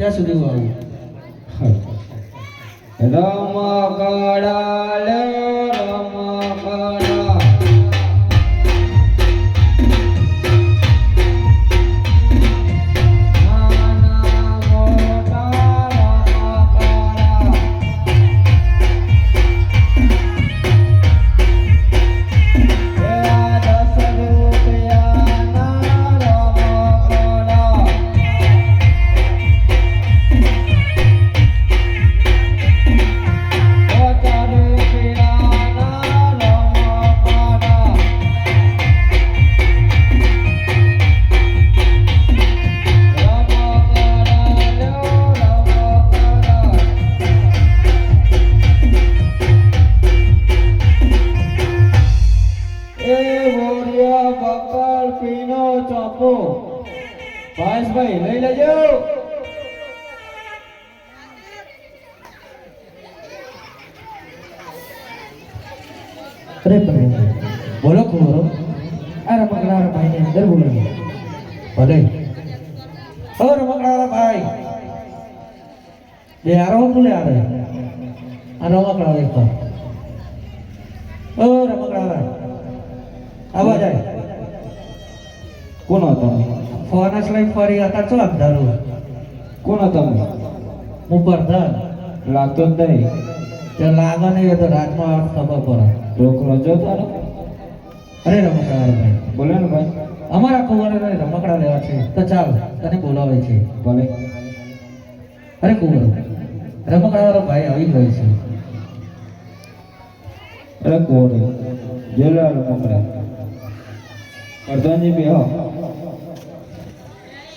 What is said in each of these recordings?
ત્યાં સુધી હું આવું. રમકડા લે રમકડા ભાઈ લઈ લેજો. અરે બોલો કુંવરો, આ રમકડા ભાઈ ને અંદર બોલો. ભલે ઓ રમકડા ભાઈ બે આરો બોલે આવે આ રમકડા એક ઓ રમકડા ભાઈ આવા જાય. કોણ તમે? ફોનસ લઈ ફરી હતા છો અંધારું. કોણ તમે? હું પ્રધાન. લાગતો જ નહીં. તે લાગે નહીં તો રાતમાં ખબર પડે. છોકરો જો તારો. અરે રમકડા ભાઈ બોલે ને ભાઈ. અમારા કુંવરે રમકડા લેવા છે તો ચાલ તને બોલાવે છે. ભલે. અરે કુંવર રમકડા વાળો ભાઈ આવી ગયો છે. અરે કોણ જેલા રમકડા પ્રધાનજી બે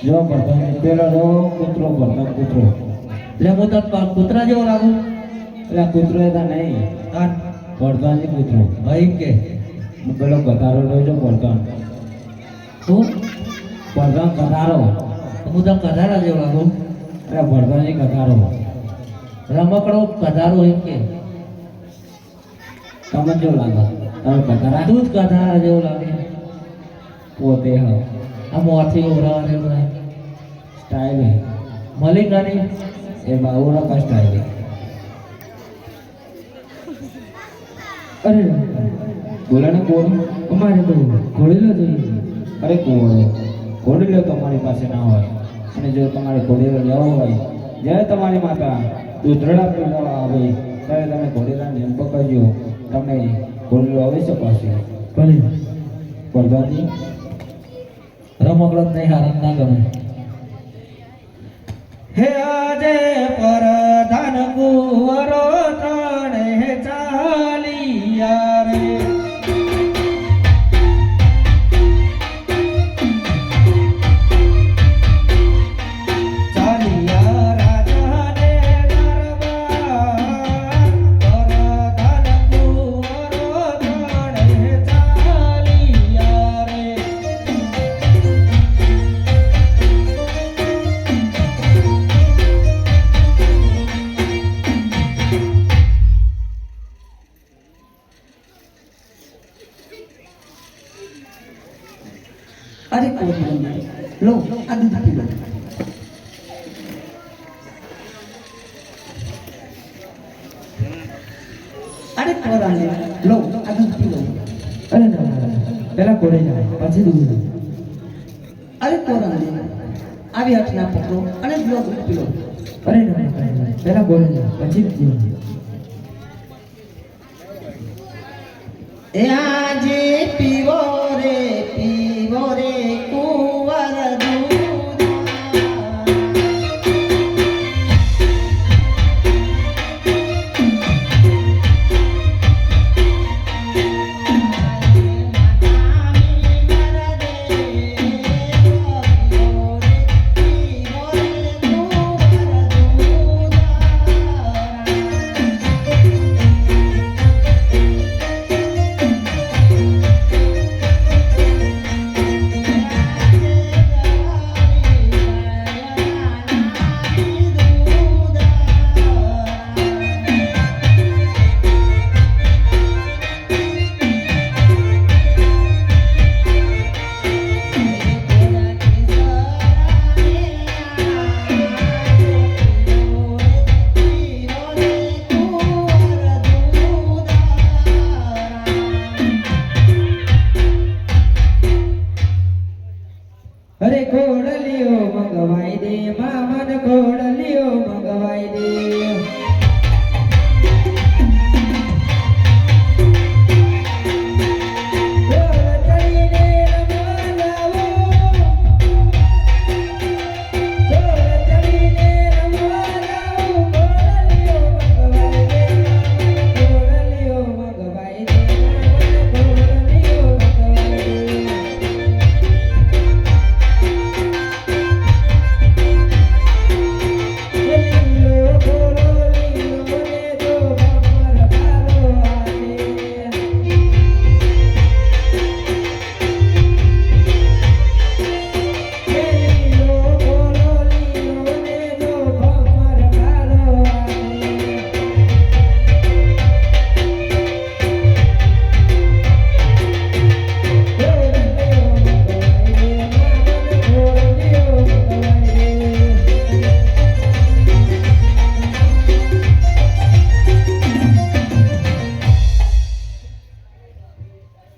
જો પ્રધાન પેલા જો કૂતરો પ્રધાન કૂતરો એટલે હું તને કૂતરા જેવો લાગુ. એટલે કૂતરો હતા નહીં હા પ્રધાનજી કૂતરો ભાઈ કે પેલો કથારો જોજો પ્રધાન. તું પ્રધાન કથારો. હું તને કધારા જેવો લાગુ. એટલે પ્રધાનજી કથારો. રમકડો કધારો એમ કે તમને જો લાગે તમે કથારા તું જ કધારા જેવો લાગે. પોતે હ આ મોથી ઓરાવા જેવું લાગે. સ્ટાઇલ મલિકાની એ બાઉરા કા સ્ટાઇલ. અરે બોલે ને કોણ? અમારે તો ઘોડેલો જોઈએ. અરે કોણ ઘોડીલો તમારી પાસે ના હોય અને જો તમારે ઘોડીલો લેવો હોય જ્યારે તમારી માતા દૂધરડા પીવડાવવા આવે ત્યારે તમે ઘોડીલાને એમ પકડજો તમને ઘોડીલો અવશ્ય પાસે. ભલે પ્રધાનજી રમકડો નહીં હારા ના ગમે. હે આજે પ્રધાન કુંવરો ત્રણે ચાલિયા રે. ચાલિયા રાજાને દરબાર પ્રધાન કુંવરો ત્રણે ચાલિયા રે. અરે કોઈ લો આ દૂધ પી લો. અરે કોરાને લો આ દૂધ પી લો. અરે ના પેલા ઘોડે જાય પછી દૂધ. અરે કોરાને આવી હાથ ના પકડો અને લો દૂધ પી લો. અરે ના પેલા ઘોડે જાય પછી દૂધ. એ આજે પીવો રે કુંવર દૂધ. ઘોડલીઓ મંગવાઈ દે.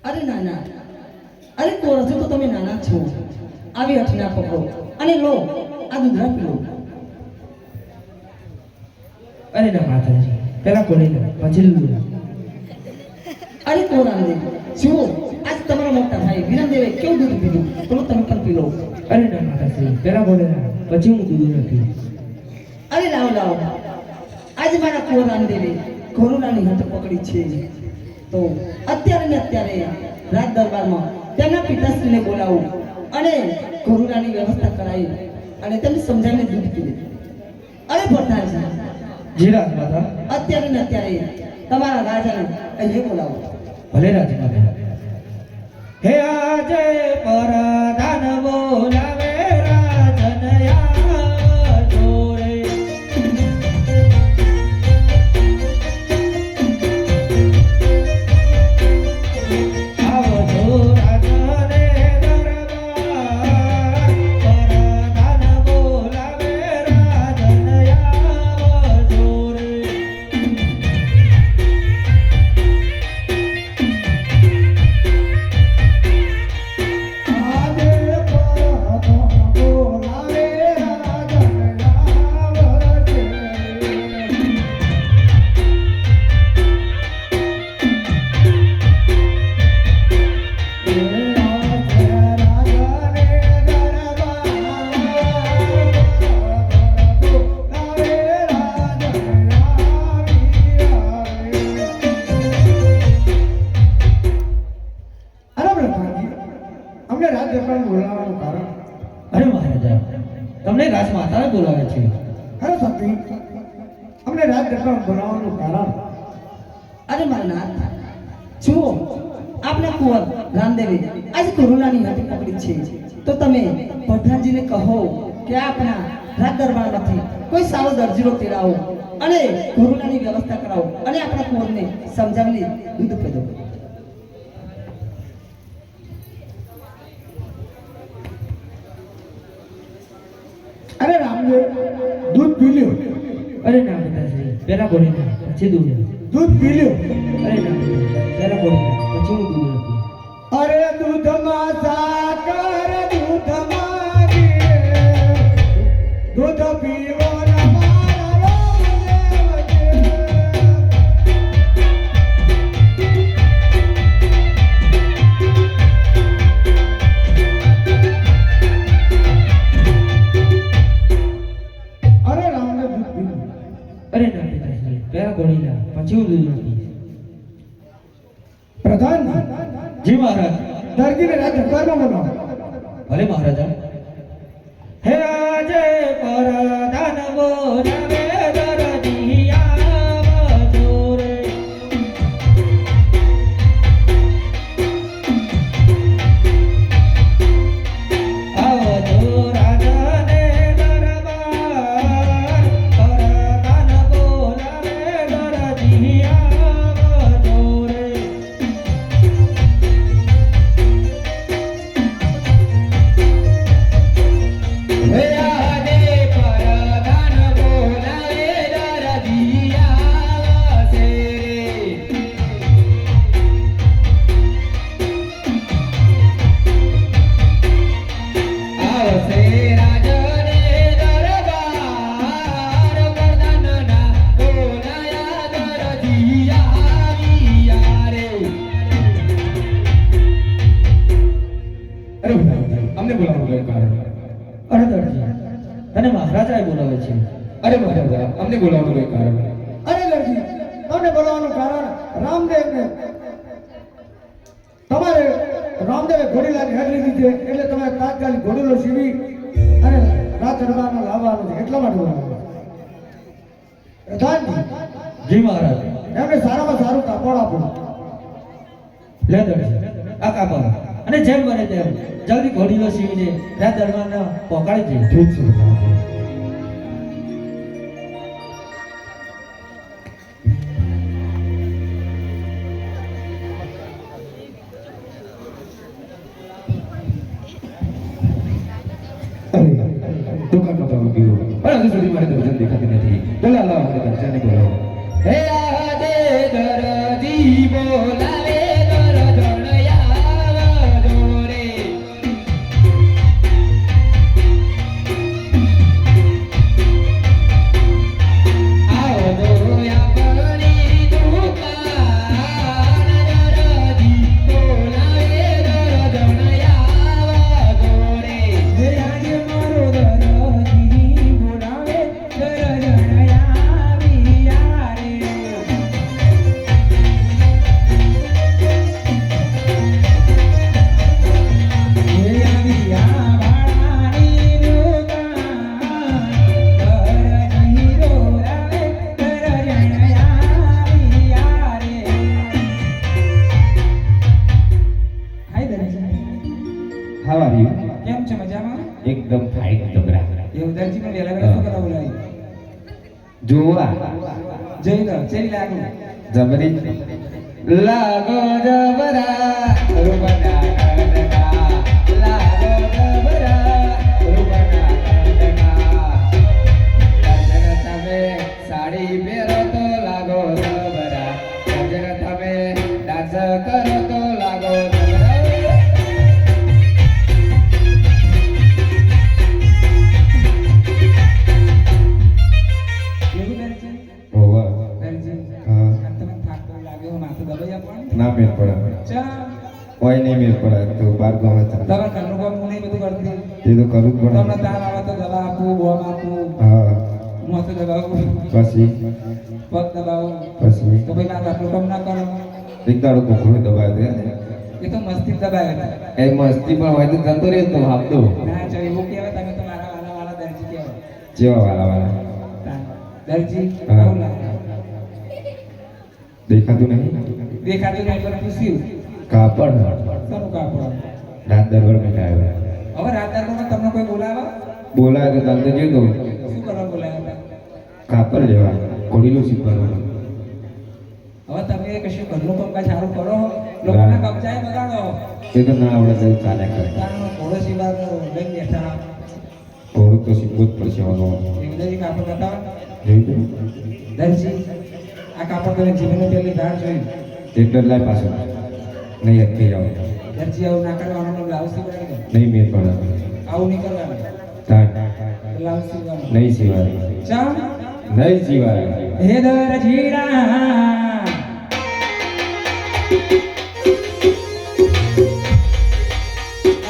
અરે નાના, અરે કોર હજુ તો તમે નાના છો. આવી હઠના પકડો અને લો આ દૂધરા પીલો. અરે ના માતાજી, પેલા ઘોડીલા પછી દૂધરા. અરે કોરાને જુઓ, આજ તમારા મોટા ભાઈ વિનંદેવે કેવું દૂધ પીધું, પેલું તમે પણ પી લો. અરે ના માતાજી, પેલા ઘોડીલા પછી હું દૂધ નથી. અરે લાવ લાવ, આજે મારા કોરાને દેવે કોરોનાની હાથ પકડી છે. તો અત્યારે ને અત્યારે રાજ દરબારમાં તેમના પિતાશ્રીને બોલાવું અને કોરોનાની વ્યવસ્થા કરાવી અને તેમને સમજાવીને દૂધ પીવે. અરે પ્રધાનજી, જી રાજમાતા. અત્યારે ને અત્યારે તમારા રાજાને અહીંયા બોલાવો. ભલે રાજમાતા. હે આજે પરધાન બોલાવે રાજનયા જોરે. આવજો રાજને દરબાર, પરધાન બોલાવે રાજનયા જોરે. અમને રાજ દરબાર બોલાવવાનું કારણ? અરે મહારાજા, તમને રાજમાતાએ બોલાવે છે. અરે સતી, અમને રાજ દરબાર બોલાવવાનું કારણ? અરે મારા નાથ, જુઓ આપના કુંવર રામદેવે આજે કોરોનાની હાથી પકડી છે. તો તમે પ્રધાનજીને કહો કે આપના રાજ દરબારમાંથી કોઈ સારો દરજીનો તેડાવો અને કોરોનાની વ્યવસ્થા કરાવો અને આપણા કુંવરને સમજાવીને દૂધ પીધો. અરે રામદેવ, દૂધ પી લ્યો. અરે ના માતાજી, પેલા ઘોડીલા પછી દૂધ. દૂધ પી લ્યો. અરે ના માતાજી, પેલા ઘોડીલા પછી હું દૂધ નથી. અરે દૂધમાં સાકર, દૂધમાં ઘી, દૂધ પીવો ને મારા રામદેવ. અરે રામદેવ, દૂધ પી લ્યો. અરે ના માતાજી, પેલા ઘોડીલા પછી હું દૂધ નથી. પ્રધાન, જી મહારાજ. દરજીને રાજ દરબારમાં બોલાવો. ભલે મહારાજા. હે આજે પરધાન બોલાવે દરજીયા જોરે. આવજો રાજને દરબાર, પરધાન બોલાવે દરજીયા જોરે. હે આજે પરધાન બોલાવે રાજાએ બોલાવે છે. અરે મહારાજા અમને બોલાવવાનું કોઈ કારણ અરે લડજી, તમને બોલાવવાનું કારણ રામદેવને તમારે રામદેવે ઘોડીલાની હેડ લીધી છે એટલે તમારે તાત્કાલિક ઘોડીલો સીવી અને રાત દરબારમાં લાવવાનું છે એટલા માટે બોલાવવાનું છે. પ્રધાનજી, જી મહારાજ. એમને સારામાં સારું કાપડ આપો. લે દરજી, આ કાપડ અને જેમ બને તેમ જલ્દી ઘોડીલો સીવીને રાજ દરબારને પહોંચાડી દે. ઠીક છે મહારાજા. દુકાનમાં તો ગયો પણ હજુ સુધી મારી દર્શન દેખાતી નથી. ચાલો લાવો મને દર્શનને બોલાવો. હે આજે દરજી બોલાવે દરજણયા જોરે. આવો આપણી દુકાન દરજી બોલાવે દરજણયા જોરે. હે આજે મારો દરજી બોલાવે દરજણયા વિયારે. How are you? કેમ છે મજામાં? એકદમ ફાઇન જબરા. એવું દરજી પણ વેલા વેલા શું કરવા બોલાવી? જોવા જઈ લો, ચેરી લાગુ. જબરી લાગો જબરા રૂપના કડકા. લાગો જબરા રૂપના કડકા. દર્જન તમે સાડી પહેરો તો લાગો જબરા. દર્જન તમે ડાન્સ કરો તો લાગો જબરા. એવું દરજી? ઓવા દરજી, હા. આ તમને થાક તો લાગ્યો, માથું દબાઈ આપો ને. ના મેળ પડે ચા, કોઈ નહીં મેળ પડે તો બાર ગમે છે તમારે ઘરનું કામ હું નહીં બધું કરતી. એ તો કરવું જ તમને પડે. તાવ આવે તો દવા આપું, બોમ આપું, હા માથું દબાવું, પછી પગ દબાવું. પછી તો ભાઈ મારે આટલું કામ ના કરો. એક દાડો કોકડું દબાય દે. એ તો મસ્તી દબાવે છે. એ મસ્તી પણ હોય તો જતો રહ્યો તો આપતો ના જો એવું કહેવાય, તમે તો મારા વાલા વાલા દરજી કહેવાય. જેવા વાલા વાલા દરજી હા. આવું લાગે. દેખાતું નહીં. દેખાતું નહીં પણ પૂછ્યું કાપડ શાનું કાપડ? રાત દરબાર બેઠા આવ્યા. હવે રાત દરબારમાં તમને કોઈ બોલાવે? બોલાય તો ચાલતો જતો શું કરવા બોલાવ્યા હતા? કાપડ લેવા ઘોડીલું શીખવાનું. હવે તમે કશું ઘરનું કામકાજ સારું કરો, લોકોના કબજાએ બગાડો. એ તો ના આવડે તો ચાલ્યા કરે. તારનો ઘોડો સિવાર લઈને બેઠા. ઘોડું તો શીખવું જ પડશે વાનો. એ બધા કાપડ બતાવો. જોયું દરજી, આ કાપડ તમે જીવનની પહેલી ધાર જોઈ. એટલે જ લાય પાછો નહીં અટકી જાવ. દરજી આવું ના કરવાનું, બ્લાઉઝ સીવડાવી દો. નહીં મેળ પડે. આવું નહીં કરવાનું, તાટ બ્લાઉઝ સીવવાનું. નહીં સિવાય. ચા નહીં સિવાય. હે દરજીડા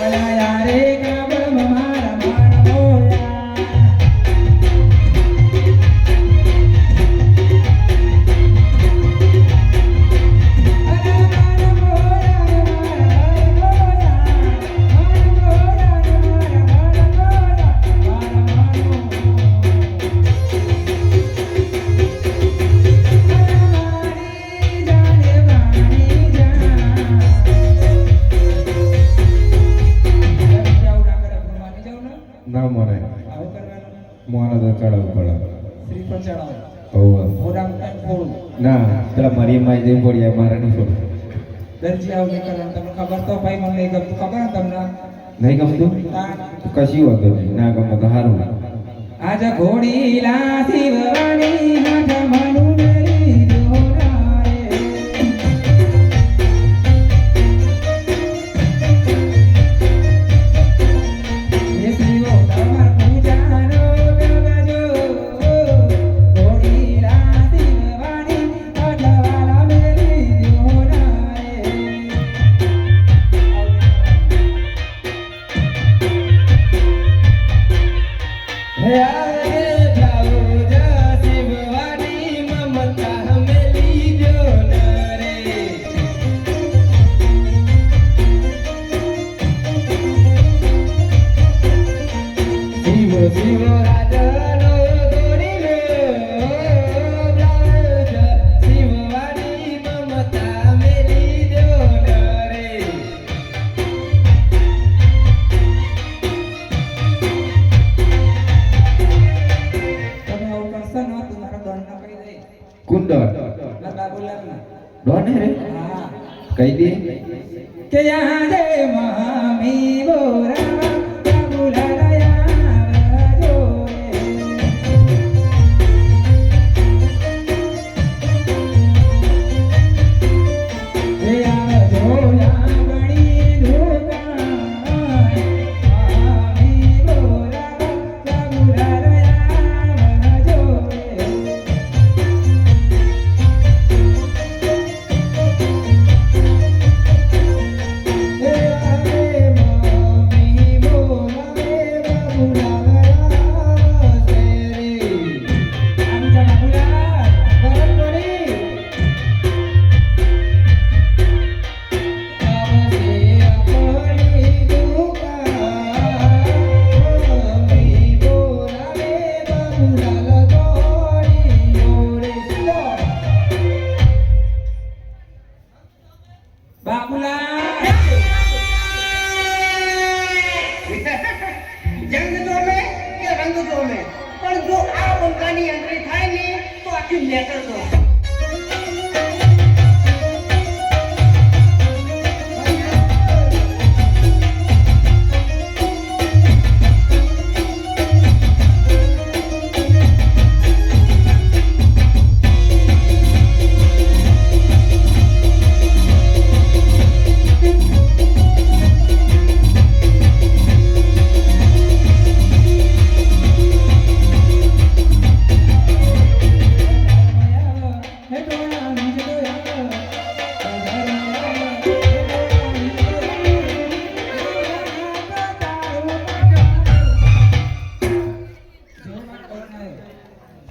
અલા યારે કાબળ મારા મારા બોયા. અલા મારા બોયા, ના મને આવું કરવાનું. મોને તો ચડાવવું પડે. શ્રીફળ ચડાવો, હોવે. મોઢામાં કાંઈ ફોડવું. ના પેલા મારી માઈ જેમ પડી મારે નહીં પડે. દરજી આવું નહીં કરવાનું. તમને ખબર તો ભાઈ મને નહીં ગમતું, ખબર ને તમને? નહીં ગમતું તાન કશી વાંધો નહીં. ના ગમે તો સારું. આજ ઘોડી લાસી વાની હાથ મનું મેરી જોરાએ. એ શિવો તમાર પૂજાનો ગગજો. ઘોડી લાસી વાની હાથ વાલા મેરી જોરાએ. હે આ ડોન ના બાબુલાલ ના ડોન હે રે હા કહી દે કે યહાં જે મામી બોરા બાબુલાલ આવજો રે આવજો યાગણી દુકાન મામી બોરા બાબુલાલ આવજો જંગ જોમે કે રંગ જોમે પણ જો આ બંકાની એન્ટ્રી થાય ને તો આખી મેટર દો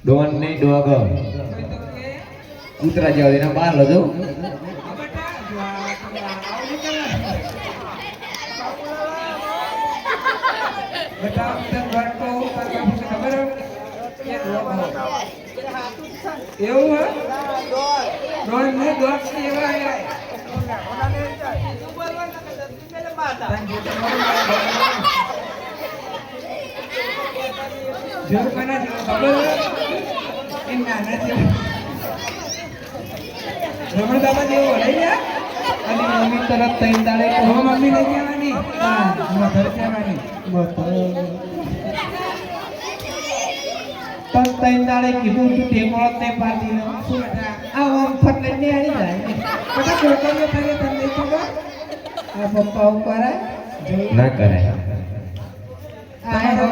ડોન નહીં ડોગ કૂતરા જેવા એના બહાર લજો એવું ડોન ને ડોગ એવા જો કોના જેવો ખબર એ નાના જેવો રમણ બાબા જેવો લઈ જા અને મમ્મી તરફ તઈ દાડે કહો મમ્મી લઈ જવાની હા મધર કહેવાની પણ તઈ દાડે કીધું તું ટેમોળ ને પાડી ને શું બેટા આ આમ ફટલે ને આવી જાય બધા છોકરીઓ ફરે તમને ખબર આ પપ્પા ઉપર ના કરે આ હતો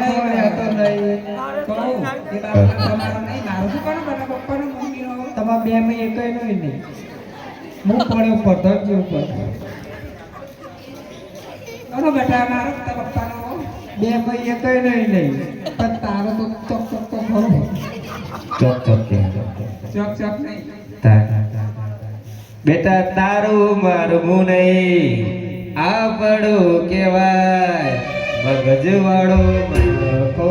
નહીં કહું એ બાબા તમારો નહીં મારું શું કરો બધા પપ્પાનો મમ્મીનો તમારા બે માં એકય નહીં હું પડ્યો પધરજી ઉપર કરો બેટા મારો તારા પપ્પાનો બે માં એકય નહીં પણ તારો તો ચોક ચોક તો ખરો ચોક ચોક કે ચોક ચોક નહીં બેટા તારું મારું નહીં આપણું કેવાય મગજ વાળો મનખો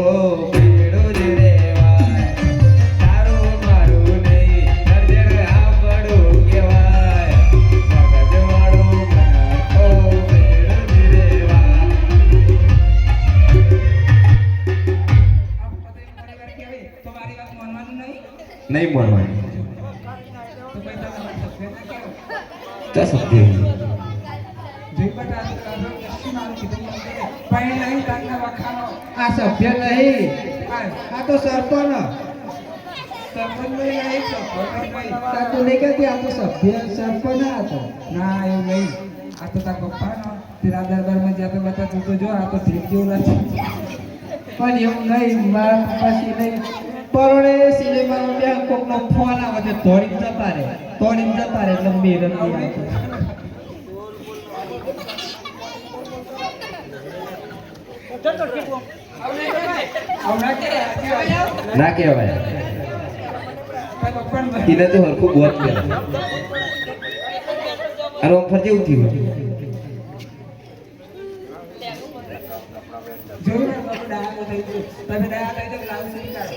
પેડો જ રેવાય તારું મારું નહીં નજર આપણું કેવાય મગજ વાળો મનખો પેડો જ રેવાય તો મારી વાત માનવાનું નહીં નહીં મળવાની તો ભાઈ તમારા સભ્યતા કેવો તો સત્ય જોઈ બેટા કશું મારું કીધું પણ નહીં તારના વખાનો આ સભ્ય નહીં આ આ તો સરપંચ સરપંચ નહીં સરપંચ નહીં તા તો નહીં કહેતી આ તો સભ્ય સરપંચ આ તો ના એવું નહીં આ તો તાર પપ્પાનો તેરા દરબારમાં જ્યાં તો બધા તું તો જો આ તો ભીખ જેવું લાગે પણ એવું નહીં મારા પપ્પાસી નહીં પરોડે સિનેમામાં બે કોકનો ફોન આવે છે તોડીને જતા રહે એટલે મેર જ નહીં આવતો. આવડા કે ના કહેવાય તાર પપ્પાને એને તો હરખું બોત કરે અરે ઓમ ફરજે ઉઠી જોયું ને બાપુ ડાયા થઈ ગયું તમે ડાયા થઈ તો બ્લાઉઝ નહીં કાઢો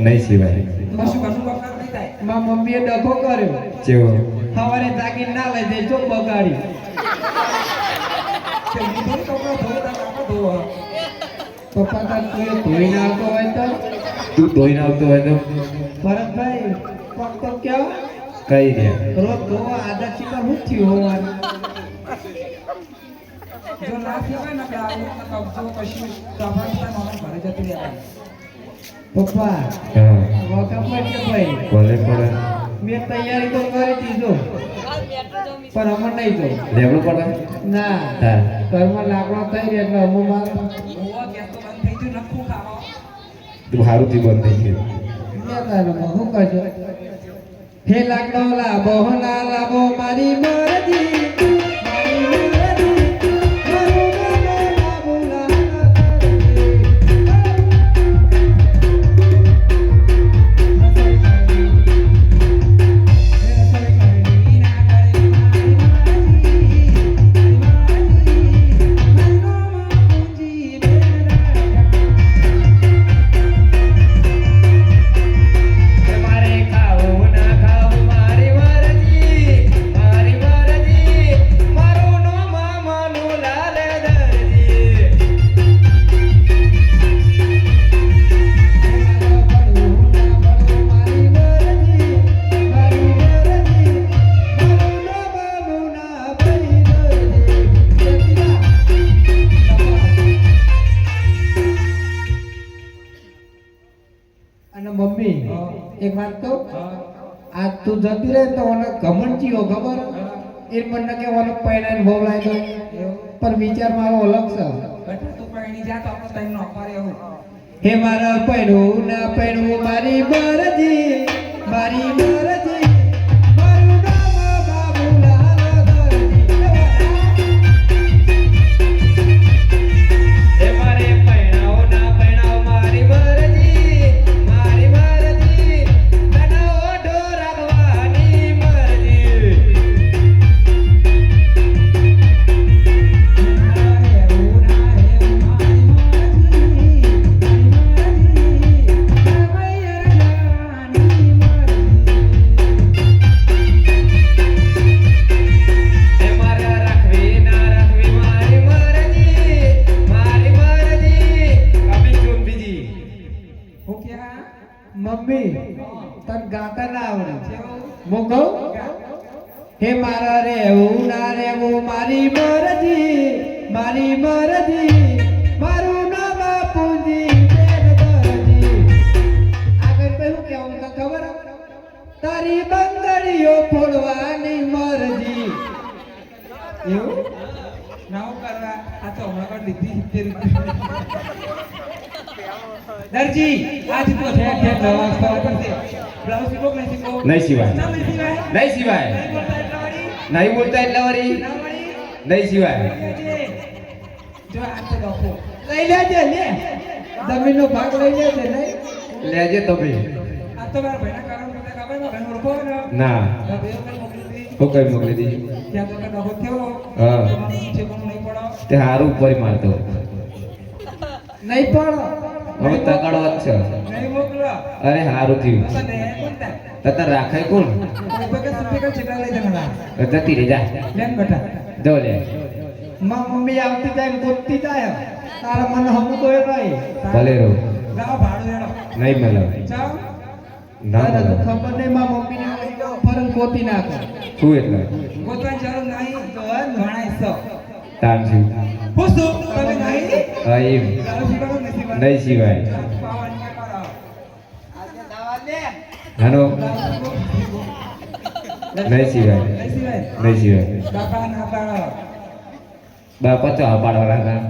નહીં સિવાય કશું પપ્પા નહીં થાય મારા મમ્મીએ ડખો કર્યો જેવો સવારે જાગીને ના લઈ જાય ચોક બગાડી કે હું કપડો ધોવો તાર બાપા ધોવો પપ્પા તાર તું ધોઈને આવતો હોય તો તું ધોઈને આવતો હોય તો ભરતભાઈ પણ તો ક્યાં કઈ રહ્યા રોજ તો આદત ચીકર હું થયું હોવાનું જો ના કહેવાય ને કે આવું કબજો કશું તો આપણે ઘરે જતું રહેવાય. પપ્પા હા વખત પડશે ભાઈ ભલે પડે મેં તૈયારી તો કરી દીધો પણ અમર નહીં જો લેવડું પડે ના હા ઘરમાં લાકડો થઈ રહ્યો એટલે અમુક ઓવા ગેસ તો બંધ થઈ ગયું નખું ખાવા. તું સારુંથી બંધ થઈ ગયું શું કરજો હે લાકડો લાવો લાવો મારી મરજી મારી મરજી મારું લાવો અને મમ્મી એક વાત કહું આ તું જતી રહે તો ઓને ઘમંડ ચીયો ખબર એ મને કે ઓને પૈણાને બહુ લાગ્યો પણ વિચાર મારો અલગ છે બેટા તું પણ એની જાત આપણે તઈ નોકરે એવું. હે મારા પૈણું ના પૈણું મારી મરજી મારી મરજી મારું નામ બાબુલાલ દરજી એ મારે પૈણાઓ ના પૈણાઓ મારી મરજી બનાવો ઢોરાગવાની મરજી એ મારે રાખવી ના રાખવી મારી મરજી કમી ચૂપ બીજી હું ક્યાં મમ્મી તને ગાતા ના આવડે હું કહું હે મારા રેવું ના રેવું મારી મરજી મારું નામ બાપુજી બેન દરજી આગળ પેલું કેવું તો ખબર તારી બંગડીઓ ફોડવાની મરજી એવું ના હું કરવા આ તો હમણાં પણ લીધી 70 રૂપિયા. દરજી આજ તો છે કે નવા બ્લાઉઝ સીવો કે નહીં સીવો? નહીં સિવાય ચાલ નહીં સીવાય. નહીં સિવાય નહીં બોલતા એટલા વાળી. નહીં બોલતા એટલે વળી ના વાળી. નહીં સિવાય જો આ તો ડોકો. લઈ લેજે લે જમીનનો ભાગ લઈ લેજે નહીં લેજે તમે આ તો મારા ભાઈના કારણ મને ખબર ને ભાઈ ઓળખો ને. ના તો બે કઈ મોકલી દીધી. હું કઈ મોકલી દીધી ત્યાં તો કઈ ડોકો થયો. હા. તો મને છે પણ નહીં પડો. તે હારું ઉપર મારતો નહીં પણ હવે તકડો જ છે નહીં મોકલો. અરે હારું થયું તો ને કોણતા? તને રાખાય કોણ કોઈ તો કે સ્પીકર ચેકડા લઈ જણા. જતી રહી જા લેન બેટા. જો લે માં મમ્મી આવતી જાય ને ગોતતી જાય તારા મને હમું તો એ નહીં ભલે રહો લાવો ભાડું લેડો. નહીં મળે ચાલ. ના તારે તો મળે ખબર નહીં માં મમ્મીને ફરક ગોતી નાખો શું એટલે ગોતવાની જરૂર નહીં. તો ઘણા હિસ્સો. તાન છું પૂછું તમે નહીં? હા એમ દારૂ પીવાનો નથી બને. નહીં સિવાય પાવાની કે કરો. હાનો નહીં સિવાય નહીં સિવાય. નહીં સિવાય બાપા ના પાડો. બાપા તો પાડવાના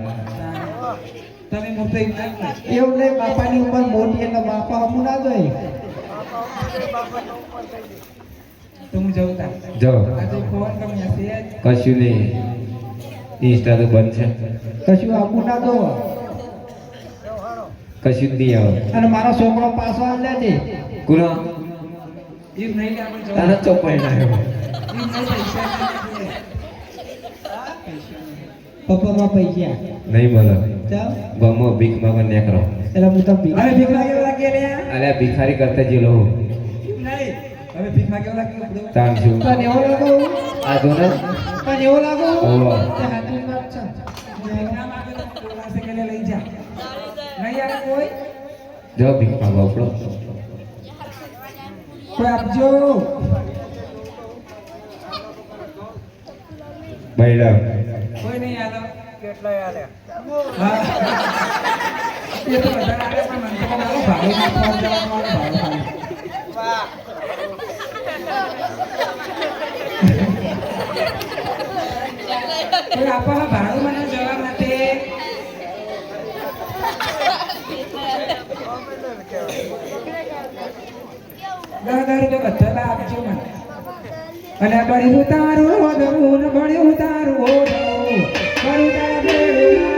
તમે મુક્ત ઇજ્ઞાન ના. એવું નહીં બાપાની ઉંમર મોટી એટલે બાપા હમું ના જોઈ તો હું જઉં તા. જો આજે ફોન તમે હશે જ. કશું નહીં ઇન્સ્ટા તો બંધ છે કશું હમું ના જો કશું જ નહીં આવે અને મારો છોકરો પાછો આવ લેજે કુનો ઈ નહીં લે આપણે જવું. તારા ચોપાઈ ના આવ્યો ઈ નહીં પૈસા નહીં. પપ્પામાં પૈસા નહીં મળે ચાલ ગમો ભીખ માંગવા નેકરો એટલે હું તો ભીખ હવે ભીખ માગે એવા કે લે. અલ્યા ભિખારી કરતા જે લો નહીં. હવે ભીખ માગે એવા કે બધું. તાન છું તને એવો લાગો આ જો ને તને એવો લાગો ઓહો. તે હાથની વાત છે ભીખ ના માગે તો બોલાશે કે લે લઈ જા. નહીં આવે કોઈ. જો ભીખ માંગવા ઉપડો કોઈ આપજો બૈરવ કોઈ નહીં આલો કેટલાય આલે હા એ તો બધા આલે પણ મને તો મારું ભાડું નાખવા જવાનું ભાડું વાહ કોઈ આપવા ભાડું મને જવા માટે 10,000 રૂપિયા બધા આપજો મને અને બળી ઉતારું ઓદરું બળી ઉતારું ઓદરું બળી તારા બેડું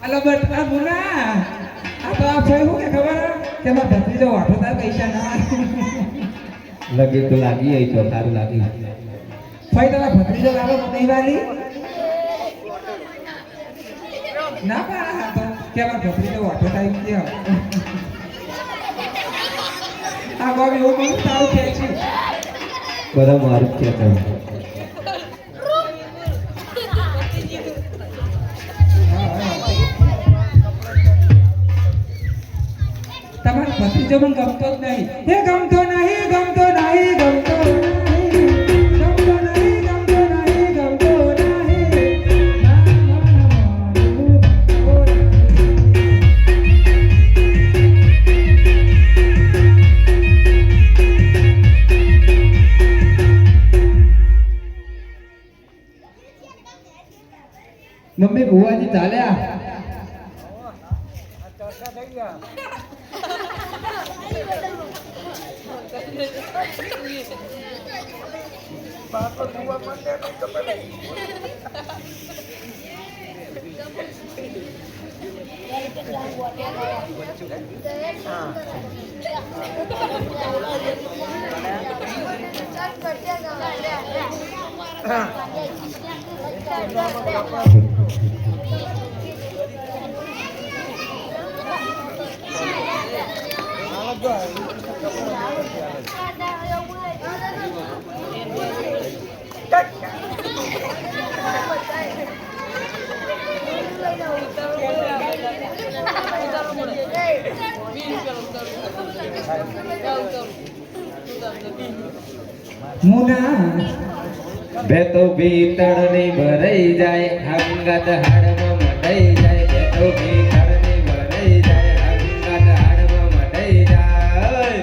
અલા બટ મુના આ તો આ ફોઈ હું કે ખબર કે મારા ભત્રીજો વાઠો તાર પૈસા ના લગે તો લાગી આઈ તો સારું લાગી ફોઈ તારા ભત્રીજો લાવો નહીં વાલી ના પાડા તો કે મારા ભત્રીજો વાઠો તાર કે આ બાબી હું બહુ સારું કે છે બધા મારું જ કહેતા તમારો ભત્રીજો પણ ગમતો જ નહીં હે ગમતો નહીં ગમતો નહીં ગમતો નહીં ગમતો નહીં ગમતો નહીં ગમતો નહીં મમ્મી ભુવાજી ચાલ્યા મુના બેતો ભીતળની ભરાઈ જાય હંગાત હાડમાં મટાઈ જાય બેતો ભીતળની ભરાઈ જાય હંગાત હાડમાં મટાઈ જાય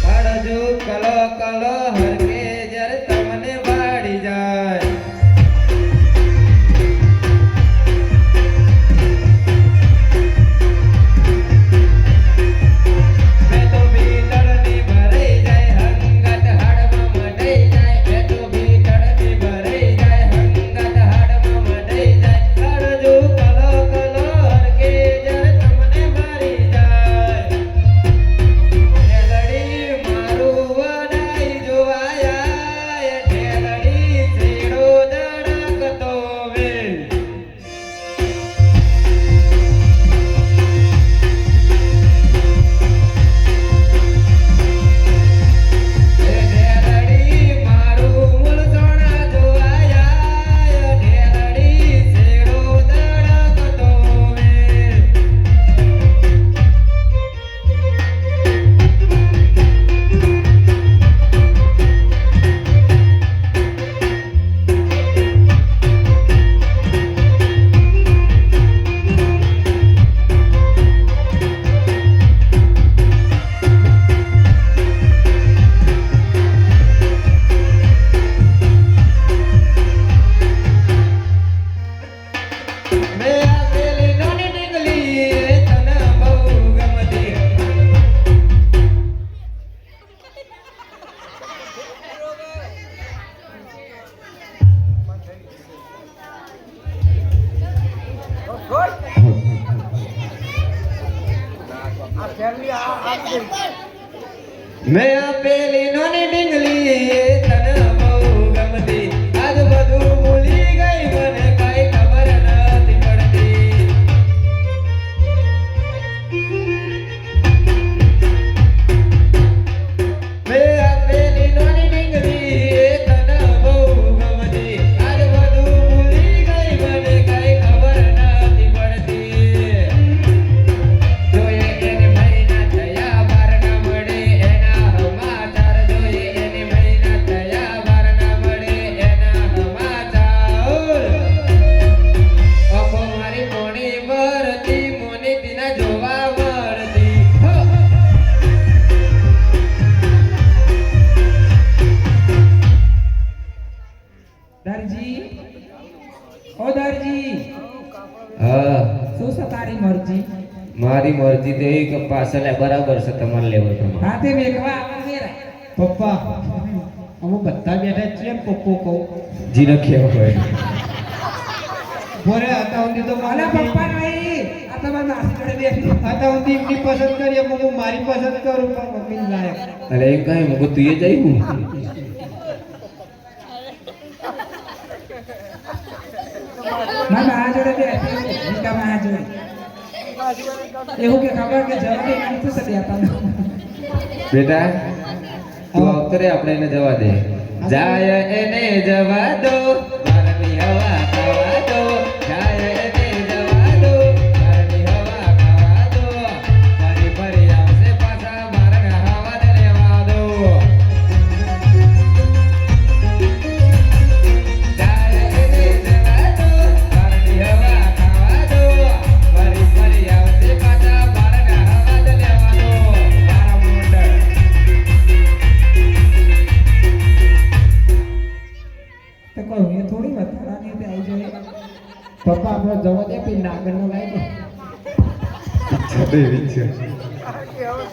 હળજુ કલો કલો હરકે જ્યારે તમને વાડી જાય બેતો ભીતળની ભરાઈ જાય હંગાત હાડમાં મટાઈ જાય બેતો ભીતળની ભરાઈ જાય હંગાત હાડમાં મટાઈ જાય હળજુ કલો કલો હરકે જ્યારે તમને વાડી જાય ઠેલડી મારું વડાઈ જોવાયા ઠેલડી છેડો દડકતો વે ઠેલડી મારું મૂળ સોના જોવાયા ઠેલડી છેડો દડકતો વે મેં આ પેલી નાની ડીંગલી તને બહુ ગમતી મેં આ પેલી નાની ડીંગલી તને બહુ ગમતી આજ બધું ભૂલી ગઈ મને કઈ ખબર નથી પડતી શું છે તારી મરજી? મારી મરજી તો એ કે પાછળ બરાબર છે તમારે લેવલ પ્રમાણે. હા તે વેખવા આવે વેરા. પપ્પા અમે બધા બેઠા છીએ ને પપ્પો કહું જીનો કેવો હોય બોરે હતા સુધી તો અલા પપ્પા નહીં, આ તમારા માસી જોડે બેસી. હતા સુધી એમની પસંદ કરીએ હું મારી પસંદ કરું પણ મમ્મી લાયક અરે એમ કઈ મુકુ તું એ જઈ હું મારા આ જોડે બેસી નીકા મા જોડે એવું કે ખબર કે જવા દે એમ તો સદી આપતા. બેટા તું આવતો રે આપણે એને જવા દે. જાય એને જવા દો બહારની હવા ખાવા દો. જાય એને જવા દો બહારની હવા ખાવા દો. ફરી ફરી આવશે પાછા બહારના હવા ને લેવા દો. જાય એને જવા દો બહારની હવા ખાવા દો. ફરી ફરી આવશે પાછા બહારના હવા ને લેવા દો. મારા મોઢા તો કહું એ થોડી વધારાની તે આવી જોઈએ. પપ્પા આપણે જવા દે પછી નાગરનો લાવી દે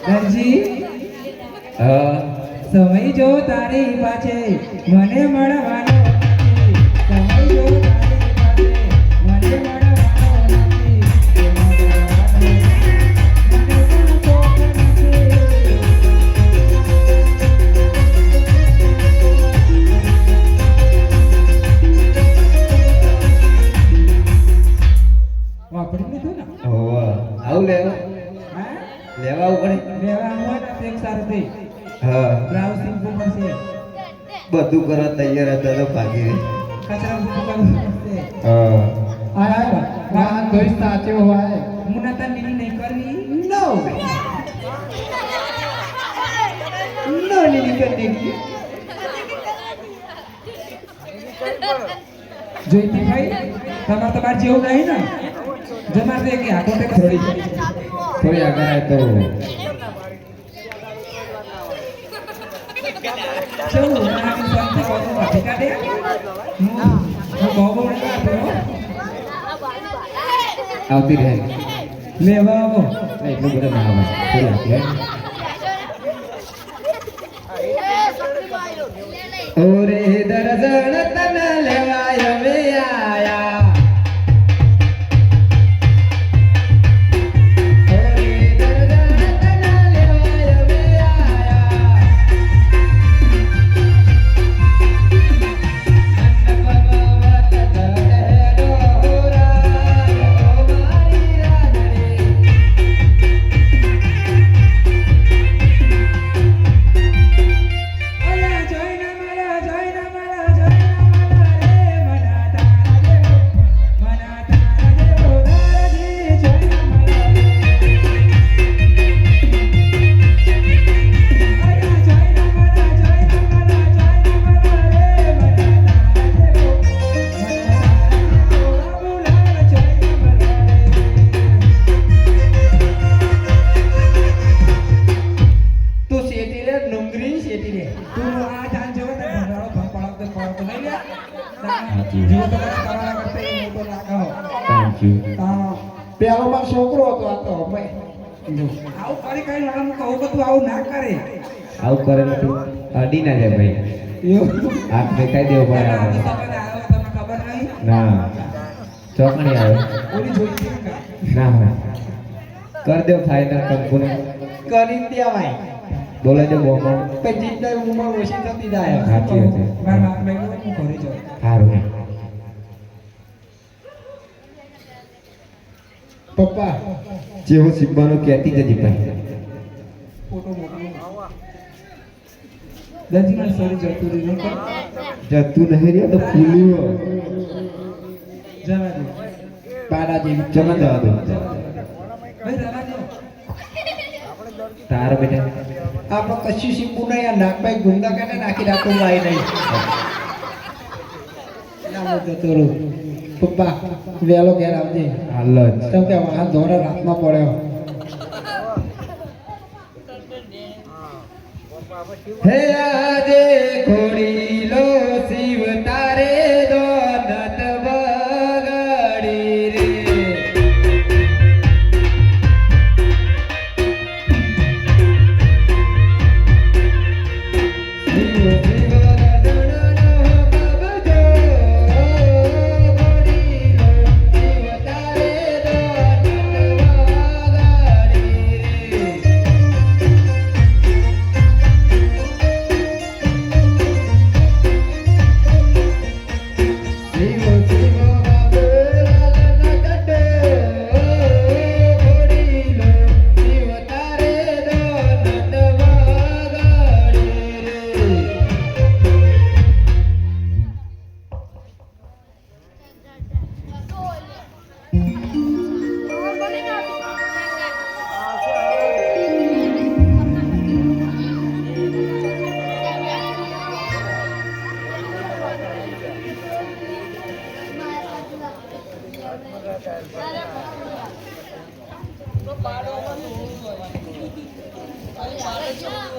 દરજી હા સમય જો તારી પાસે મને મળવાનો નથી. સમય જો તારી પાસે મને મળવાનો નથી. એમાં મળવાનો નથી. મને પણ શોખ નથી. વાપરી લીધું ને? હોવા આવું લેવા હા? લેવા આવું પડે. લેવા આવવા ને તે એક સારું થઈ. હા બ્રાઉઝિંગ પડશે. બધું કરવા તૈયાર હતા તો ભાગી રહી. કચરા કરવું પડશે. હા આયા આ દોસ્ત સાચો હોય મુનાતા નીની નહીં કરવી. નો નો લીલી કરી દેગી જોઈતી ભાઈ તમારે તો બાર જેવું નહીં ને જમાર દે કે આખો તે થોડી થોડી આગળ આવે તો કેવું આ સંત કોનો વાટિકા દે હું બહુ બહુ આપો આવતી રહે. લેવા આવો. એટલું બધું ના આવે. થોડી આગળ. ઓરે દર્શન તન લેવાય મે આયા. ઓરે દર્શન તન લેવાય મે આયા. નંદ ભગવત ધરે ડોરા ઓ મારી રાધડી. અલા જોઈના મારા જોઈના મારા જોઈના મારા રે મના તારા દેવો મના તારા દેવો દાદાજી જોઈના મારા અલા જોઈના મારા જોઈના મારા રે મના તારા દેવો બાબુલાલ જોઈના મારા તું શેટી રે ડુંગરી શેટી રે તું આ જાન જેવો ને ભંડારો ભંપાળો તો પડતો નહીં લે હાચી. જેવો તો તારા કરતા એ મોટો લાગો થેન્ક યુ. તા પેલો મારો છોકરો હતો આ તો અમે આવું કરી કઈ લડમ કહું કે તું આવું ના કરે આવું કરેલું તું અડી ના જાય ભાઈ. હાથ દેખાઈ દેવો પડે આ આપણે. તમને આવ્યો તમને ખબર નહીં ના ચોકડી આવે ઓલી જોઈતી ને ના હોય કર દો ફાઇનલ કંકુને. કરી દેવાય બોલે જો બોમણ. પણ જીતના ઉંમર ઓછી થતી જાય સાચી હતી. મારા બાપ મેં હું ઘરે જાઉં સારું. પપ્પા જેવો સિબ્બાનો કહેતી જતી ભાઈ. ફોટો મોકલું દરજી મને સોરી જતું રહ્યું નહીં કર જતું નહીં રહ્યા તો ફૂલ્યો જવા દે પાડા જેવી જમા જવા દો. ભાઈ રવા દો તારો બેટા આપણે કશું શીખવું નહીં આ નાગભાઈ ગુંદા કાઢે નાખી રાખવું લાઈ નહીં ના જતો રહું પપ્પા વહેલો ઘેર આવજે હાલ જ. કેમ કે આ દોરા રાતમાં પડ્યો હે આજે ખોડીલો શિવ તારે દોનત બગડી રે.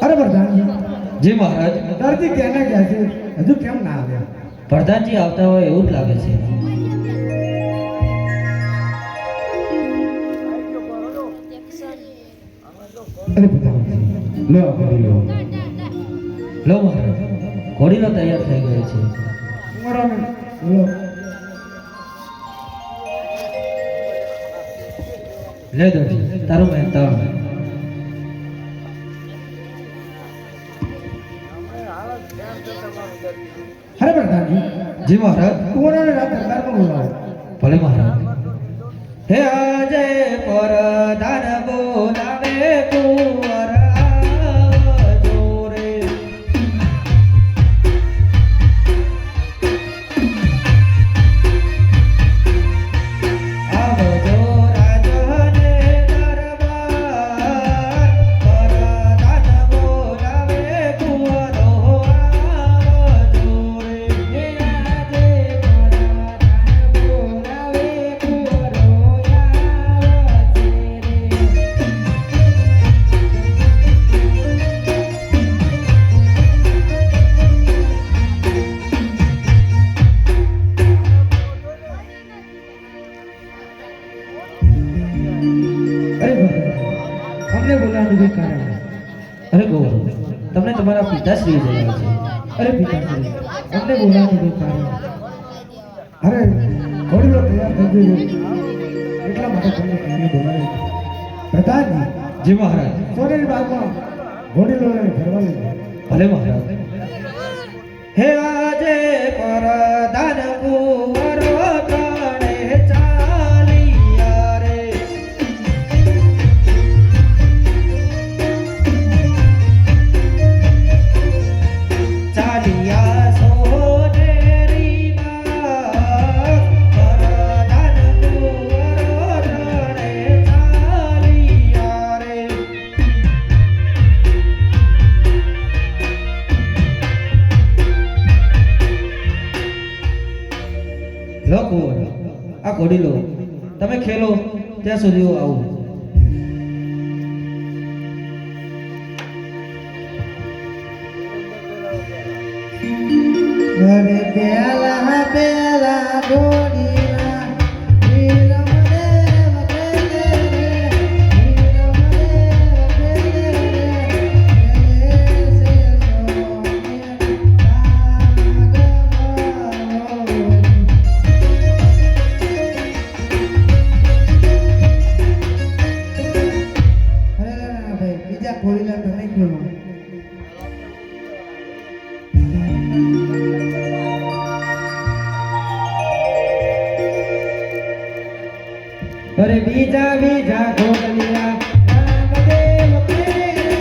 અરે પ્રધાનજી જી મહારાજ. દરજી ક્યાં ને ગયા છે હજુ કેમ ના આવ્યા? પ્રધાનજી આવતા હોય એવું જ લાગે છે. અરે પ્રધાનજી લો ઘોડીલો. લો મહારાજ, ઘોડીલો તૈયાર થઈ ગયો છે. ઉમરાને લો. લે દરજી, તારું મહેનતાણ. અરે પ્રધાનજી જી મહારાજ. ઉમરાને રાત દરબારમાં બોલાવો. ભલે મહારાજ. હે આજે પરધાન બોલાવે કુંવર આવજો રે. આવજો રાજને દરબાર, પરધાન બોલાવે કુંવરો આવજો રે. હે આજે પરધાન બોલાવે કુંવરો આવજો રે. અરે પ્રધાન અમને બોલાવવાનું કોઈ કારણ? અરે ગૌરવ, તમને તમારા પિતાશ્રી જણાવે છે. અરે પિતાશ્રી અમને બોલાવવાનું કોઈ કારણ? અરે ઘોડીલો તૈયાર થઈ ગયો એટલા માટે તમને અમને બોલાવ્યો. પ્રધાનજી જી મહારાજ. સોનેરી બાગમાં ઘોડીલો લઈને ફરવા લઈ ગયો. ભલે મહારાજ. હે આજે પરધાન કુંવરો ત્રણે ચાલિયા રે. ચાલિયા સોનેરી બાગ, પરધાન કુંવરો ત્રણે ચાલિયા રે. લો કુંવર, આ ઘોડી લો, તમે ખેલો ત્યાં સુધી હું આવું. અરે બેલા બેલા ગોડીલા વીરમ દેવ કેલે રે વીરમ દેવ કેલે રે સે અરે ભાઈ બીજા ગોડીલા તો નહીં ખેલો. અરે બીજા બીજા ઘોડિયા રામદેવ કેલે રે,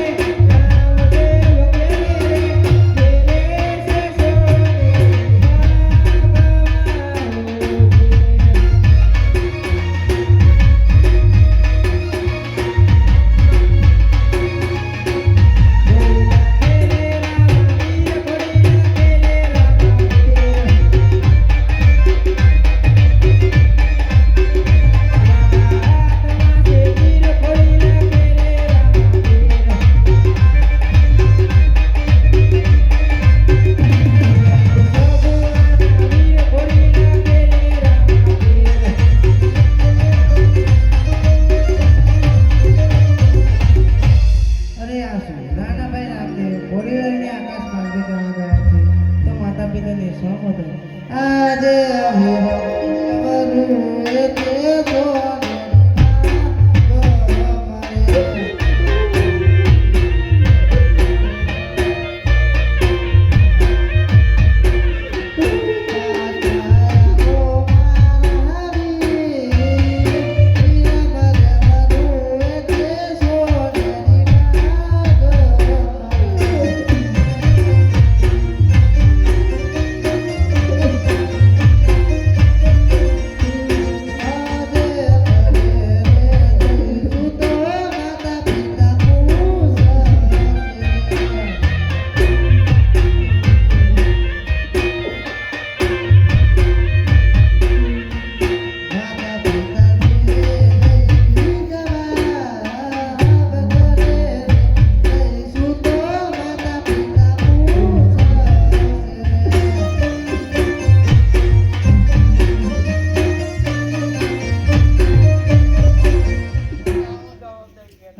રામદેવ કેલે રે, કેલે સે સોનેરી બાગ.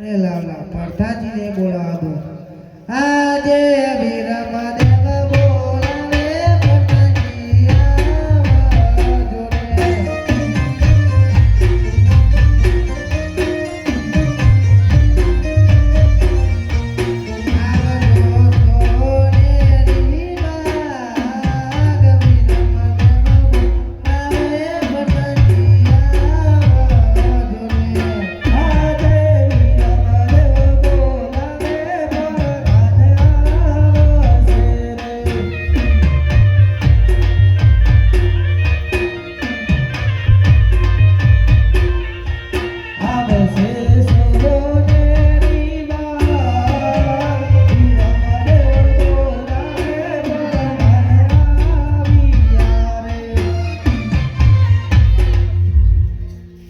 અરે લાવલા પ્રધાનજીને બોલાવા દો. આજે વિરમ દેવ બોલાવે પ્રધાનજી આવજો રે.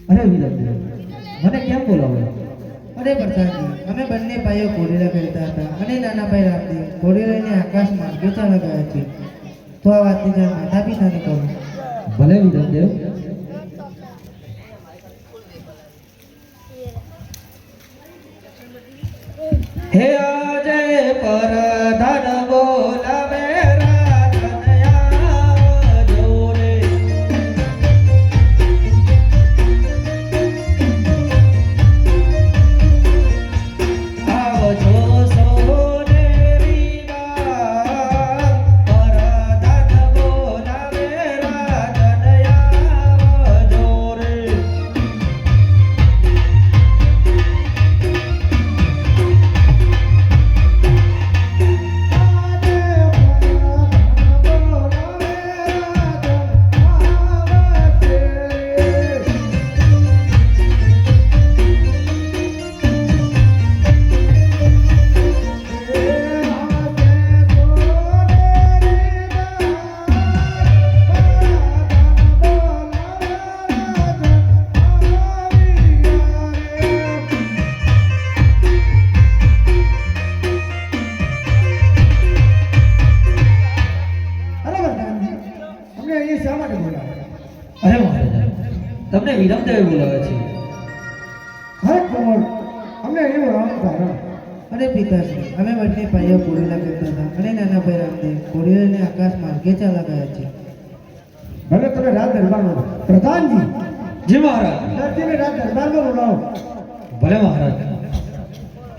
અરે વિરમદેવ, મને કેમ બોલાવો? અરે પ્રધાનજી, અમે બંને ભાઈઓ ઘોડીલા ખેલતા હતા અને નાના ભાઈ રામદેવ ઘોડીલાને આકાશમાં ગીતા લગાવ્યા છે. તો આ વાતની જાણ માતા પિતાને કહો. ભલે વિરમદેવ. હે આજે પરધાન બોલાવે રાજન આવજો રે. આવજો સોનેરી બાગ, પરધાન બોલાવે રાજન આવજો રે. અરે પ્રધાનજી, અમને અહીંયા શા માટે બોલાવ્યા? અરે મહારાજા, તમને વિરમદેવે બોલાવે છે. હરે કમળ, અમને અહીંયા બોલાવવાનું કારણ? અરે પિતાશ્રી, અમે બંને ભાઈઓ ઘોડીલા ખેલતા હતા અને નાના ભાઈ રામદેવ ઘોડીલાને આકાશમાં ગીતા લગાવ્યા છે. ભલે તમે રાજ દરબારમાં પ્રધાનજી જી મહારાજ. દરજીને રાજ દરબારમાં બોલાવો. ભલે મહારાજ.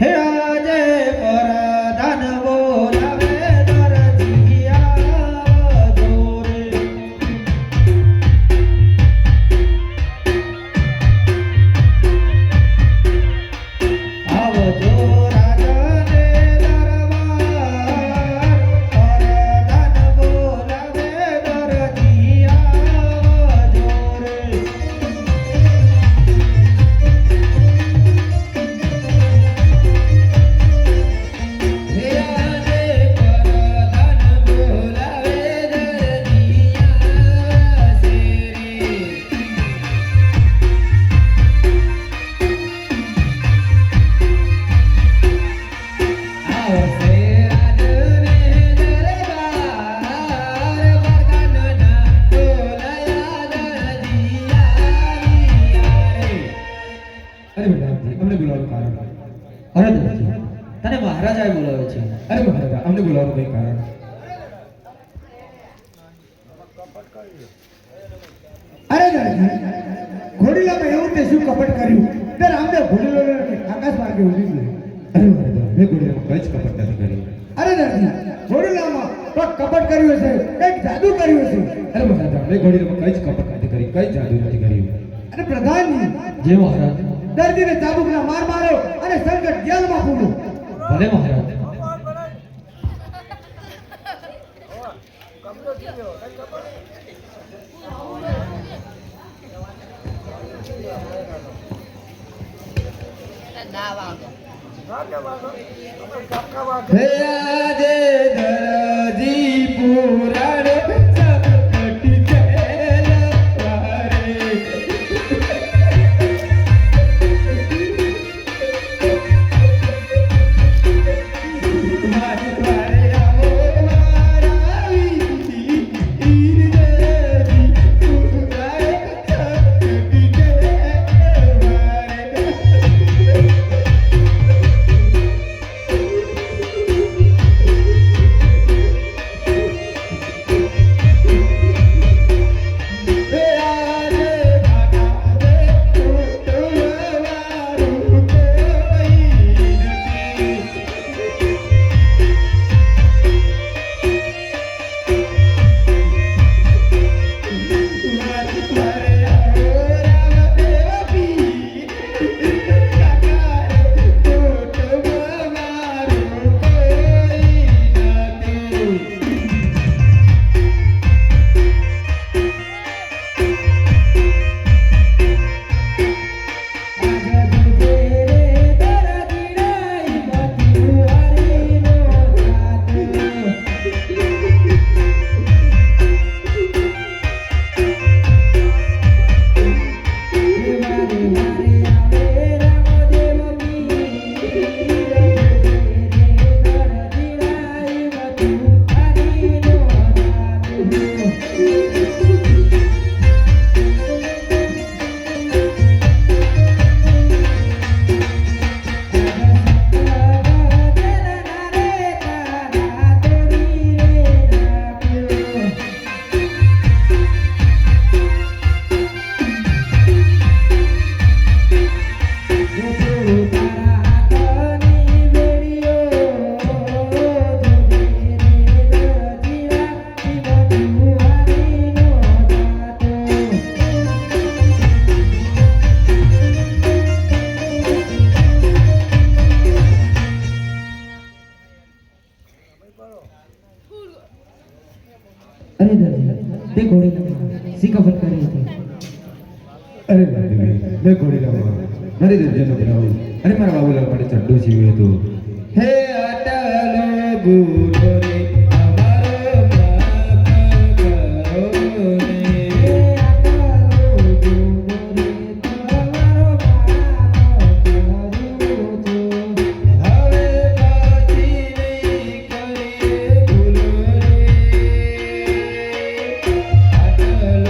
હે આજે પરધાન બોલાવે દરજી આવજો રે. આવજો રાજને દરબાર, પરધાન બોલાવે દરજી આવજો રે. હે આજે પરધાન બોલાવે દરજી આવશે રે. આવશે રાજને દરબાર, પરધાનના બોલાયા દરજી આવ્યા રે. અરે પ્રધાનજી, અમને બોલાવવાનું કારણ? અરે દરજી, તને મહારાજાએ બોલાવે છે. અરે મહારાજા, અમને બોલાવવાનું કઈ કારણ? અરે દરજી, ઘોડીલામાં એવું તે શું કપટ કર્યું તે રામદેવ ઘોડીલો આકાશ માર્ગે ઉડી ગયો? અરે મહારાજા, મેં ઘોડીલામાં કઈ જ કપટ નથી કર્યું. અરે દરજી, ઘોડીલામાં કોઈક કપટ કર્યું હશે, કંઈક જાદુ કર્યું હશે. અરે મહારાજા, મેં ઘોડીલામાં કઈ જ કપટ નથી કરી, કઈ જ જાદુ નથી કર્યું. અને પ્રધાનજી, જય મહારાજ. દરજીને ચાબુકના માર મારો અને સંકટ જેલમાં પૂરો. ભલે મહારાજ. હે આજે દરજી પુરાણ સબ કટી ગયેલા વારે. મારી વારે આવો મારા વીતી, ઈર દરજી પુરાણ સબ કટી ગયેલા વારે. શી ખબર કરી હતી અરે રાધેવી, મેં ઘોડીલામાં મારી દર્જનો બનાવું અને મારા બાબુલાલ માટે ચડ્ડો સીવ્યો હતો. હે અટલ ગુનો રે અમારો માફ કરો રે. હે અટલ ગુનો રે તમારો માફ કરું છું. હવે પાછી નહીં કરીએ ભૂલો રે. અટલ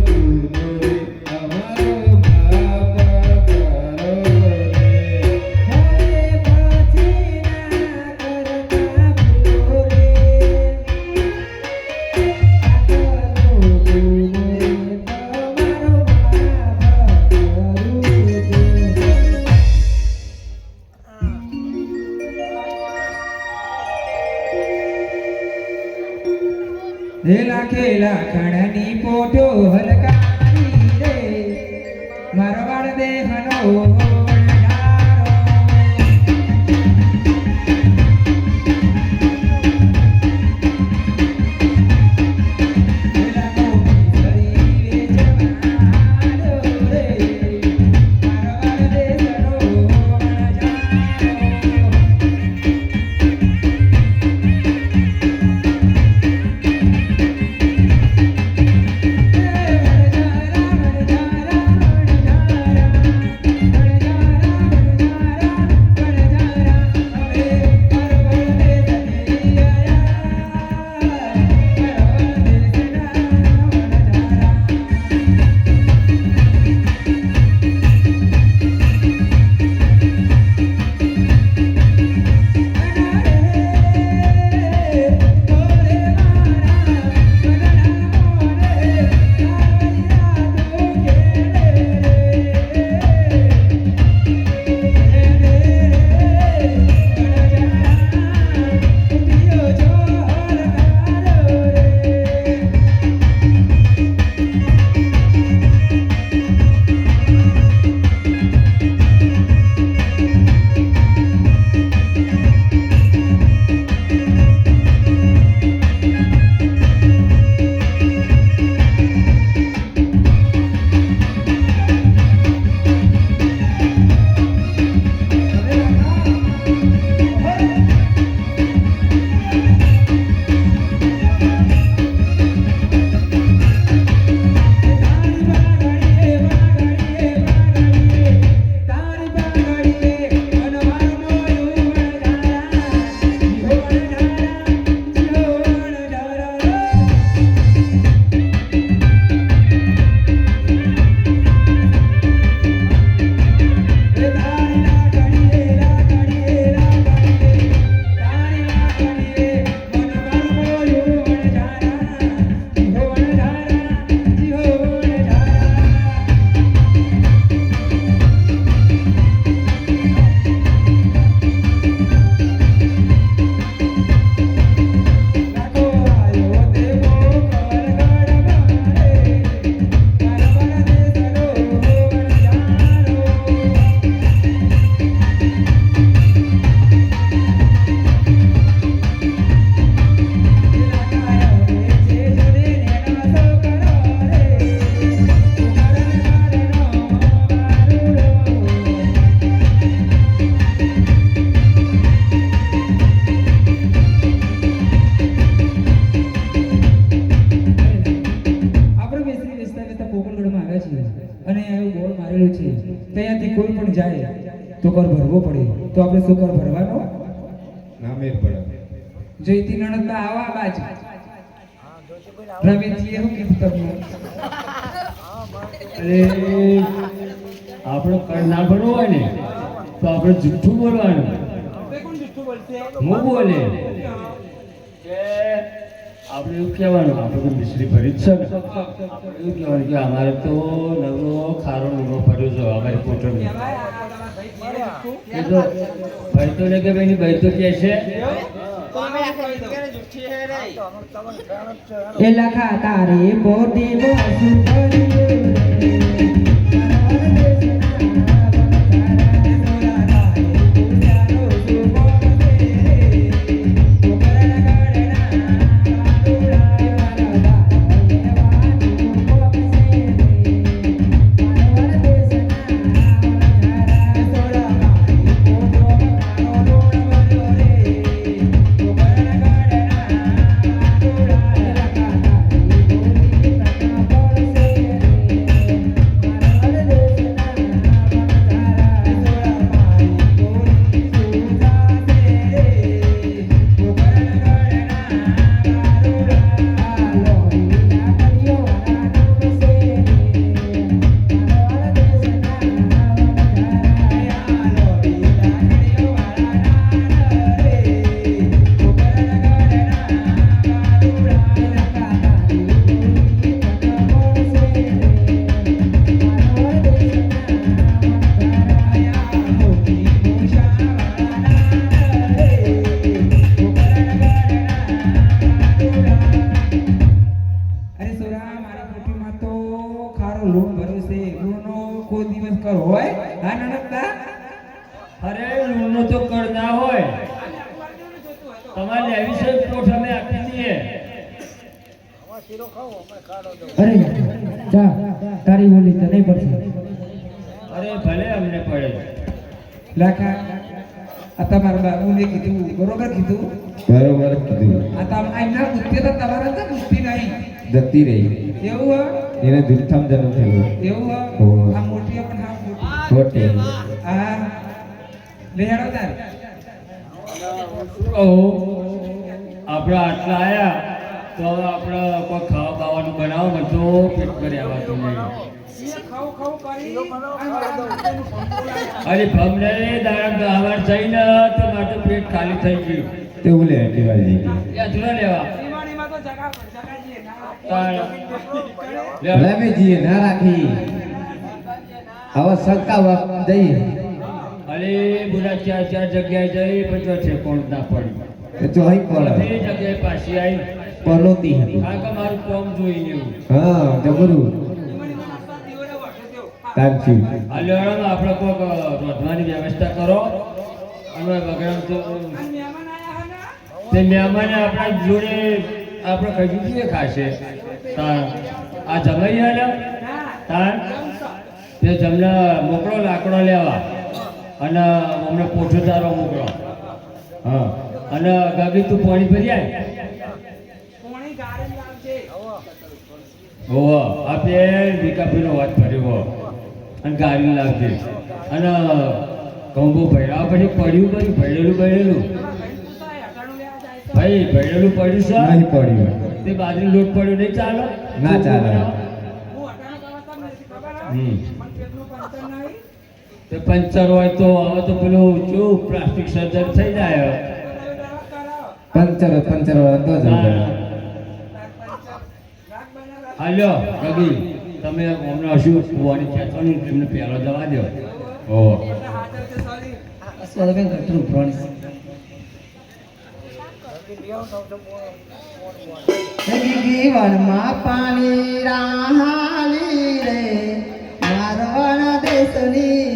ગુનો રે અમારો માફ કરો રે. ખેલા ખણની પોટો હલકારી રે મારવાડ દેહનો વણઝારો. ખેલા કોટી શરીરે જમાડો રે મારવાડ દેશનો વણઝારો. ત્યાંથી કોઈ પણ જાય તો કર ભરવો પડે તો આપણે શું કર ભરવાનો ના મેર પડે. જયતી નણંદના આવા બાજુ રમેશજી એવું કીધું તમને અરે આપણો કર ના ભરવો હોય ને તો આપણે જુઠ્ઠું બોલવાનું. હું બોલે કે આપણે એવું કહેવાનું, આપણે તો મિશ્રી ભરી જ છે ને, આપણે એવું કહેવાનું કે અમારે તો નવરો ખારો નવરો પડ્યો છે અમારી પોટરમાં. એ તો ભાઈ તો ને કે ભાઈ ભાઈ તો કહે છે એ લખા તારે પોટી બોસુ કર્યું અરે લૂણનો તો કર ના હોય તમારે લેવી છે પોઠ અમે આપી દઈએ અરે જા તારી બોલી તને પડશે અરે ભલે અમને પડે લાખા આ તમારા બાબુને કીધું બરોબર કીધું બરોબર કીધું આ તો એમના બુદ્ધિ તો તમારા તો બુદ્ધિ નહીં જતી રહી એવું હો એને દુર્થમ જન્મ થયો એવું હો હોવે. આ મોટી પણ હા મોટી ખોટી હા લેહાડો તાર કહો આપણે આટલા આયા તો હવે આપણે કોઈ ખાવા બાવાનું બનાવો મને તો પેટ કરી આવતું નહીં અરે ભમને દાડા આવાર થઈને તો મારું પેટ ખાલી થઈ ગયું તે ઉલે દિવાળી અધૂરા લેવા લાવીજીએ ના રાખી હવે સરકા વખત જઈએ અરે બધા ચાર ચાર જગ્યાએ જઈ પણ તો ઠેકોણ ના પડ્યું તો ચોહી પડે બધી જગ્યાએ પાછી આવી પલોતી હતી કારણ કે મારું કોમ જોઈ લેવું હા જબરું તાંચી હાલ્યો આપણે કોઈક રોધવાની વ્યવસ્થા કરો અને વગેરે તો તે મહેમાને આપણા જોડે આપણે કઈ જોઈએ ખાશે તાણ આ જમાઈ આવ્યા તાણ તે જમને મોકલો લાકડો લેવા અને અમને પોઠો તારો મોકલો હા અને ગાગી તું પાણી ભરી આય હોવ આ બે વિકાપીનો વાત કર્યો અને ગાડી લાવજે અને કંબુ ભર્યા પછી પડ્યું કયું ભરેલું ભાઈ ભરેલું પડ્યું છે નહીં પડ્યું તે બાજરી લોટ પડ્યો નહીં ચાલે ના ચાલે હમ તે પંચર હોય તો હવે તો પેલું જો પ્લાસ્ટિક સર્જન થઈ જાય પંચર તો જ હાલ્યો રગી તમે હમણાં શું કુવાની ખેંચવાનું એમને પહેલો જવા દો ઓ સ્વરબેન ઘટરું પ્રોણી જીવનમાં પાણી રાહાલી રે મારવાણ દેશની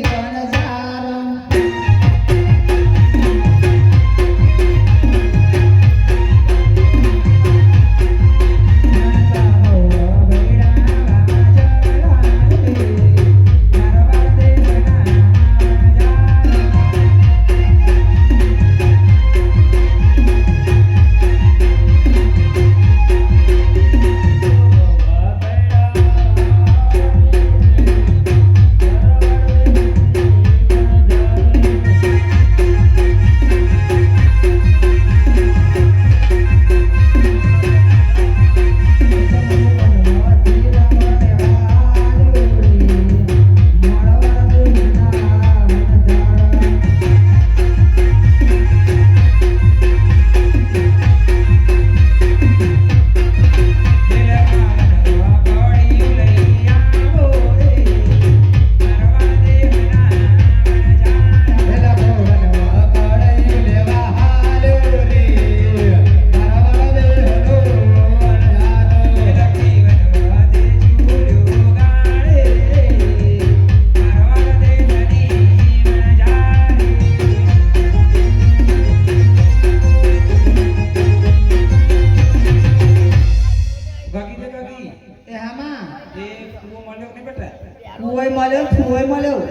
વનજારમ ફુવાઈ મળ્યો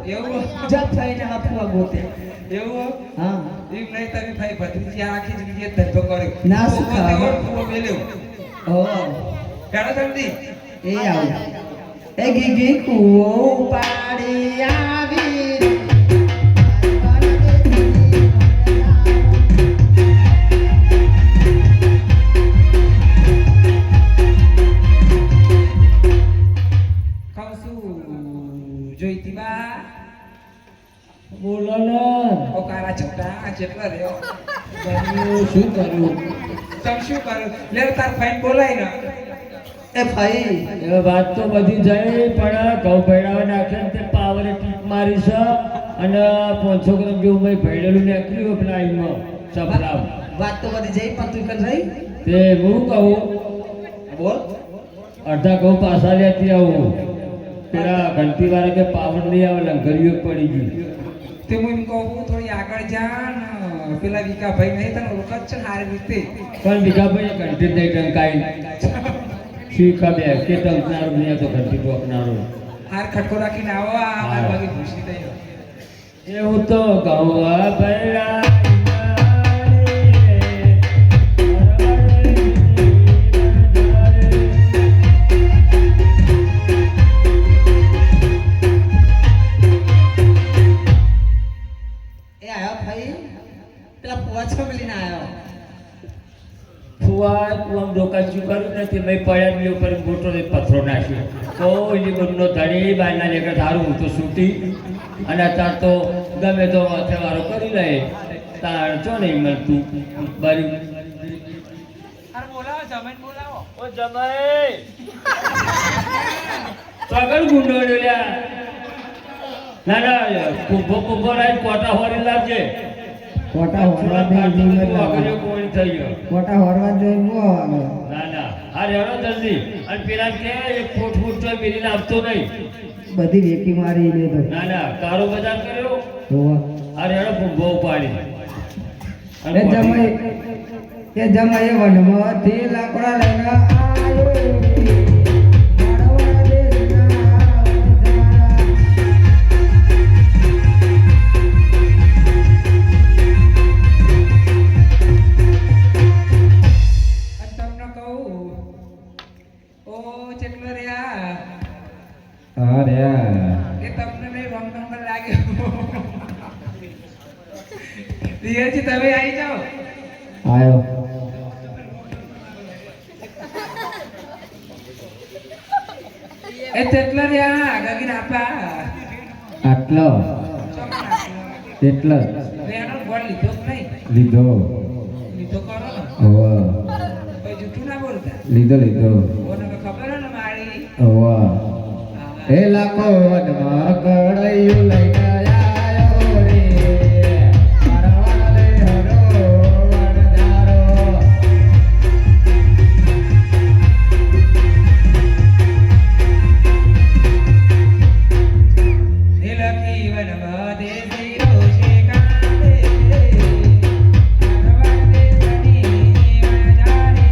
એવું જપ થઈને આ ફુવા ગોતે એવું હા એમ નહીં તમે ભાઈ ભત્રીજી આખી જિંદગી ધંધો કર્યો ના શું ખાવા? ફૂવો મેલ્યો ઓ જાણો જલ્દી એ આવ એ ગીગી કુવો પાડી આવી ખાવ શું જોઈતી બા બોલો ને ઓ કારા છોટા જેટલા રહ્યો શું કર્યું તમે શું કરો લે તાર ફાઈન બોલાય ને એ ભાઈ એ વાત તો બધી જઈ પણ ઘઉં ભેળાવા નાખે ને તે પાવરે ટીપ મારી છે અને 500 ગ્રામ જેવું મેં ભેળેલું નીકળ્યું પેલા આઈમાં સફરાવ વાત તો બધી જઈ પણ તું કર રહી તે હું કહું બોલ અડધા ઘઉં પાછા લેતી આવું પેલા ઘંટી વાળા કે પાવર નહીં આવે લંગરીઓ પડી ગયું તે હું એમ કહું થોડી આગળ જા ને પેલા વિકાભાઈ નહીં તને ઓળખ છે ને સારી રીતે પણ ભીખાભાઈ ઘંટી નહીં ટંકાઈ શીખા બે કે ટંકનારું નહીં તો ઘંટી ટોકનારું હાર ખટકો રાખીને આવો આ મારી વાગે ખુશી થઈ એવું તો ગૌવા ભૈરા એ આયો ભાઈ પેલા પુવા છોકરીને આયો ફુવા આમ ડોકા ચૂકાયું નથી મેં પડ્યા બી ઉપર મોટો ને પથરો નાખ્યો તો એની બંધનો ધણી બાયના લેकर સારું હું તો સૂટી અને અત્યારે તો ગમે તો માથે વારો કરી લે તાર ચો નહીં મળતું બારી ઓ જમાઈ સગળ ગુંડો લ્યા ના ના કુંભો રાઈ કોટા હોરી લાવજે કોટા હોરવા દે આગળ કોઈ થઈ ગયો કોટા હોરવા જોઈએ બહુ આવે ના ના આ રેડો જલ્દી અને પેલા કે એક ફૂટ તો મેરીને આપતો નહીં બધી વેકી મારી લે તો ના ના કારો બજાર કર્યો હોવા આ રેડો બહુ પાડી એ જમાઈ વનમાંથી લાકડા લઈને આયો મારવાડા દેશના અને તમને કહું ઓ ચેકલો રહ્યા અરે એ તમને નહીં રોંગ નંબર લાગ્યો રિયલજી તમે આવી જાઓ આયો એ ચેકલો રહ્યા ગગીર આપા આટલો એટલો રેનો ગોળ લીધો કે નહીં લીધો લીધો કરો ને હોવા કોઈ જૂઠું ના બોલતા લીધો કોને ખબર હે ને મારી હોવા એ લાખો વનમાં કળાયું લઈને આયો રે મારવાડા લે હરો વણજારો દિલકી વનમાં દેસી રોશે કાંદે મારવાડ દેસની વણજારી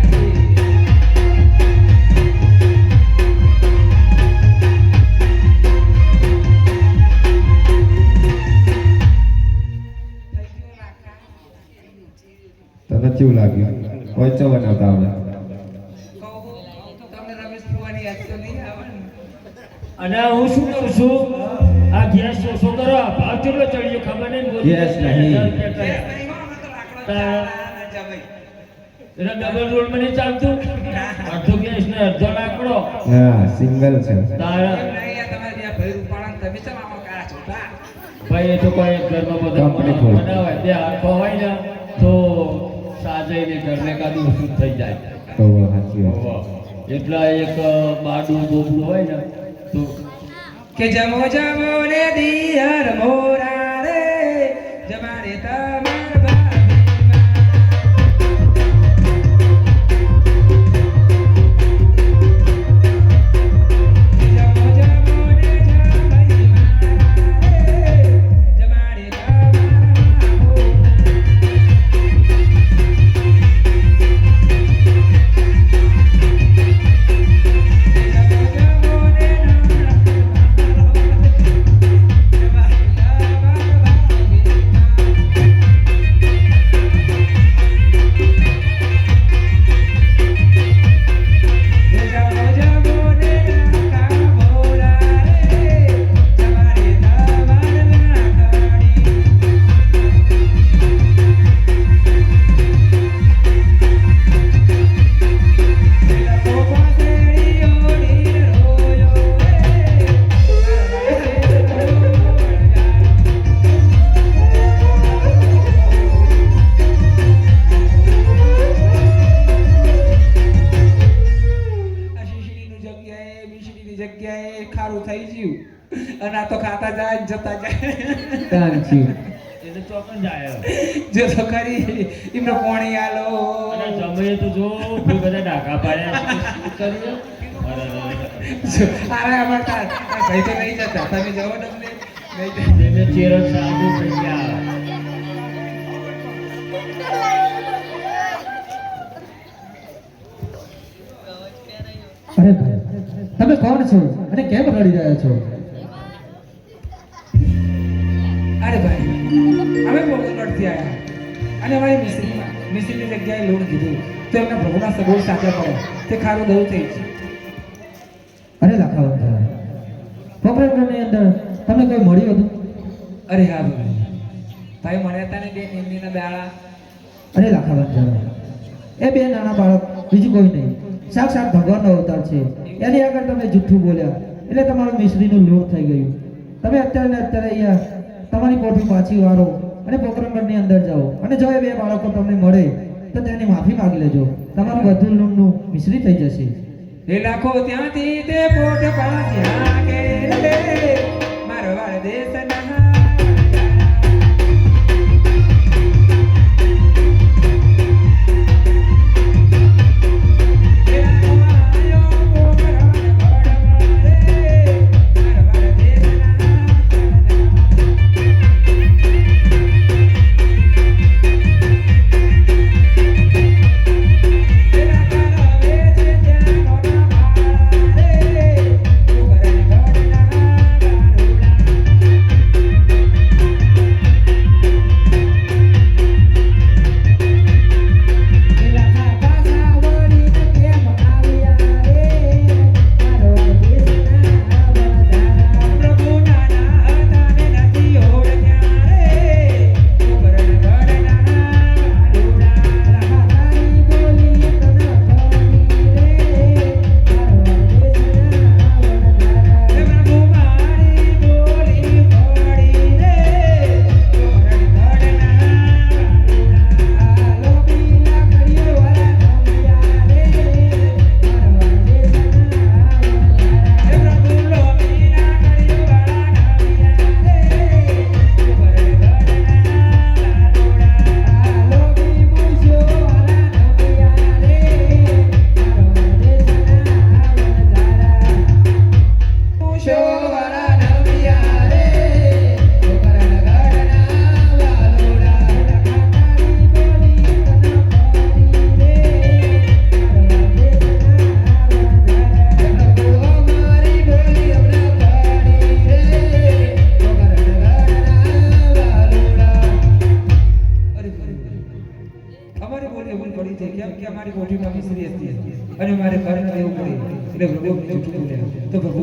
તને કેવું લાગ્યું કોઈ ચો બનાવતા આવડે કહું તમને રમેશ ફુવાની યાદ તો નહીં આવે ને અને હું શું કરું છું આ ગેસ શું કરો ભાવ કેટલો ચડ્યો ખબર નહીં ગેસ નહીં. એટલે ડબલ રોલ માં નહીં ચાલતું અડધો ગેસ ને અડધો લાકડો હા સિંગલ છે તારા ભાઈ એ તો કોઈ એક ઘરમાં બધા Company full. બનાવે બે આખો હોય ને તો સાજઈને ઘરને કાદું શું થઈ જાય તો સાચી વાત એટલા એક બાડું બોબડું હોય ને તો કે જમો જમો ને દિયર મોરા રે જમાડે તમાર ભાભીમાં જમો જમો ને જમાઈ મારા રે જમાડે તમાર ભાભીમાં જગ્યાએ ખારું થઈ ગયું અને આ તો ખાતા જાય ને જતા જાય સાચી એટલે ચોકન જાય જો તો ખરી એમને પાણી આલો અને જમે તો જો કોઈ બધા ડાકા પાડ્યા શું કરીએ અરે જો, અરે અમાર ભાઈ તો નહીં જતા તમે જવો ને અમને એને ચેરો સાબુ થઈ ગયા. અરે ભાઈ તમે કોણ છો અને કેમ રડી રહ્યા છો? અરે ભાઈ અમે પોરબંદરથી આવ્યા અને અમારી મિસ્ત્રીની જગ્યાએ લોન કીધું તો એમના પ્રભુના સગવડ સાચા પડે તે ખારું દઉં થઈ છે. અરે લાખાવંત પોપરેટરની અંદર તમને કોઈ મળ્યું હતું? અરે હા ભાઈ મળ્યા હતા ને બે નિમનીના દાડા. અરે લાખાવંત એ બે નાના બાળક બીજું કોઈ નહીં, સાક્ષાત ભગવાનનો અવતાર છે. એની આગળ તમે જુઠ્ઠું બોલ્યા એટલે તમારું મિશ્રીનું લોટ થઈ ગયું. તમે અત્યારે ને અત્યારે અહીંયા તમારી કોઠી પાછી વાળો અને પોકરણગઢની અંદર જાઓ અને જો એ બે બાળકો તમને મળે તો તેની માફી માંગી લેજો. તમારું બધું લૂણનું મિશ્રી થઈ જશે. એ લાખો ત્યાંથી તે પોટ પાછ્યા કે મારો વાળ દેશના અને મારે કરીને દેવું પડે એટલે પ્રભુ જૂઠું બોલ્યા તો પ્રભુ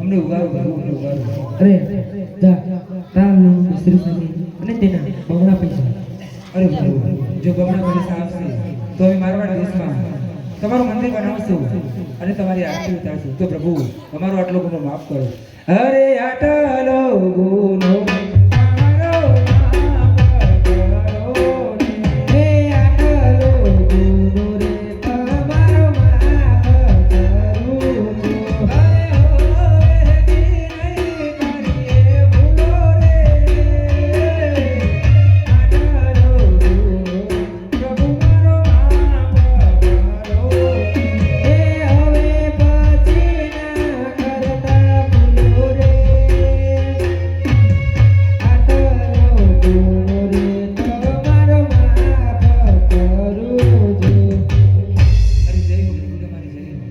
અમને ઉગારો કરો, અમને ઉગારો કરો. અરે જા તારું મિશ્રી નથી અને તેના બમણા પૈસા. અરે પ્રભુ જો બમણા પૈસા આપશે તો અમે મારવાડ દેશમાં તમારું મંદિર બનાવશું અને તમારી આરતી ઉતારશું. તો પ્રભુ અમારો આટલો ગુનો માફ કરો. અરે આટલો ગુનો અમારો માફ કરો ને. હે આટલો ગુનો રે તમારો માફ કરું છું. અરે હોવેથી નહીં કરીએ ભૂલો રે. આટલો ગુનો પ્રભુ મારો માફ કરો. હે હવે પછી ના કરતા ભૂલો રે. આટલો ગુનો રે તમારો માફ કરું છું. અરે જય હો પ્રભુ તમારી જય હો.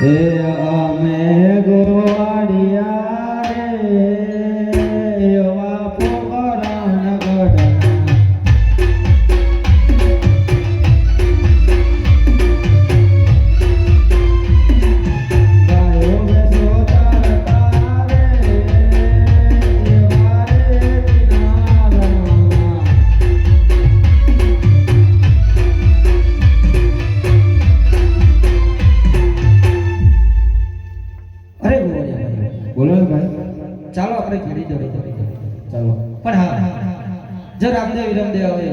એ અમે ગોવાડિયા રે એવા પોકરણ ગઢના ગાયો બેસો તારતા રે એવા રે કિનારામાં. અરે ગોવાળિયા બોલો ને ભાઈ. ચાલો આપણે ઘેરી દોડી ચાલો. પણ હા જો રામદેવ વિરમદેવ આવે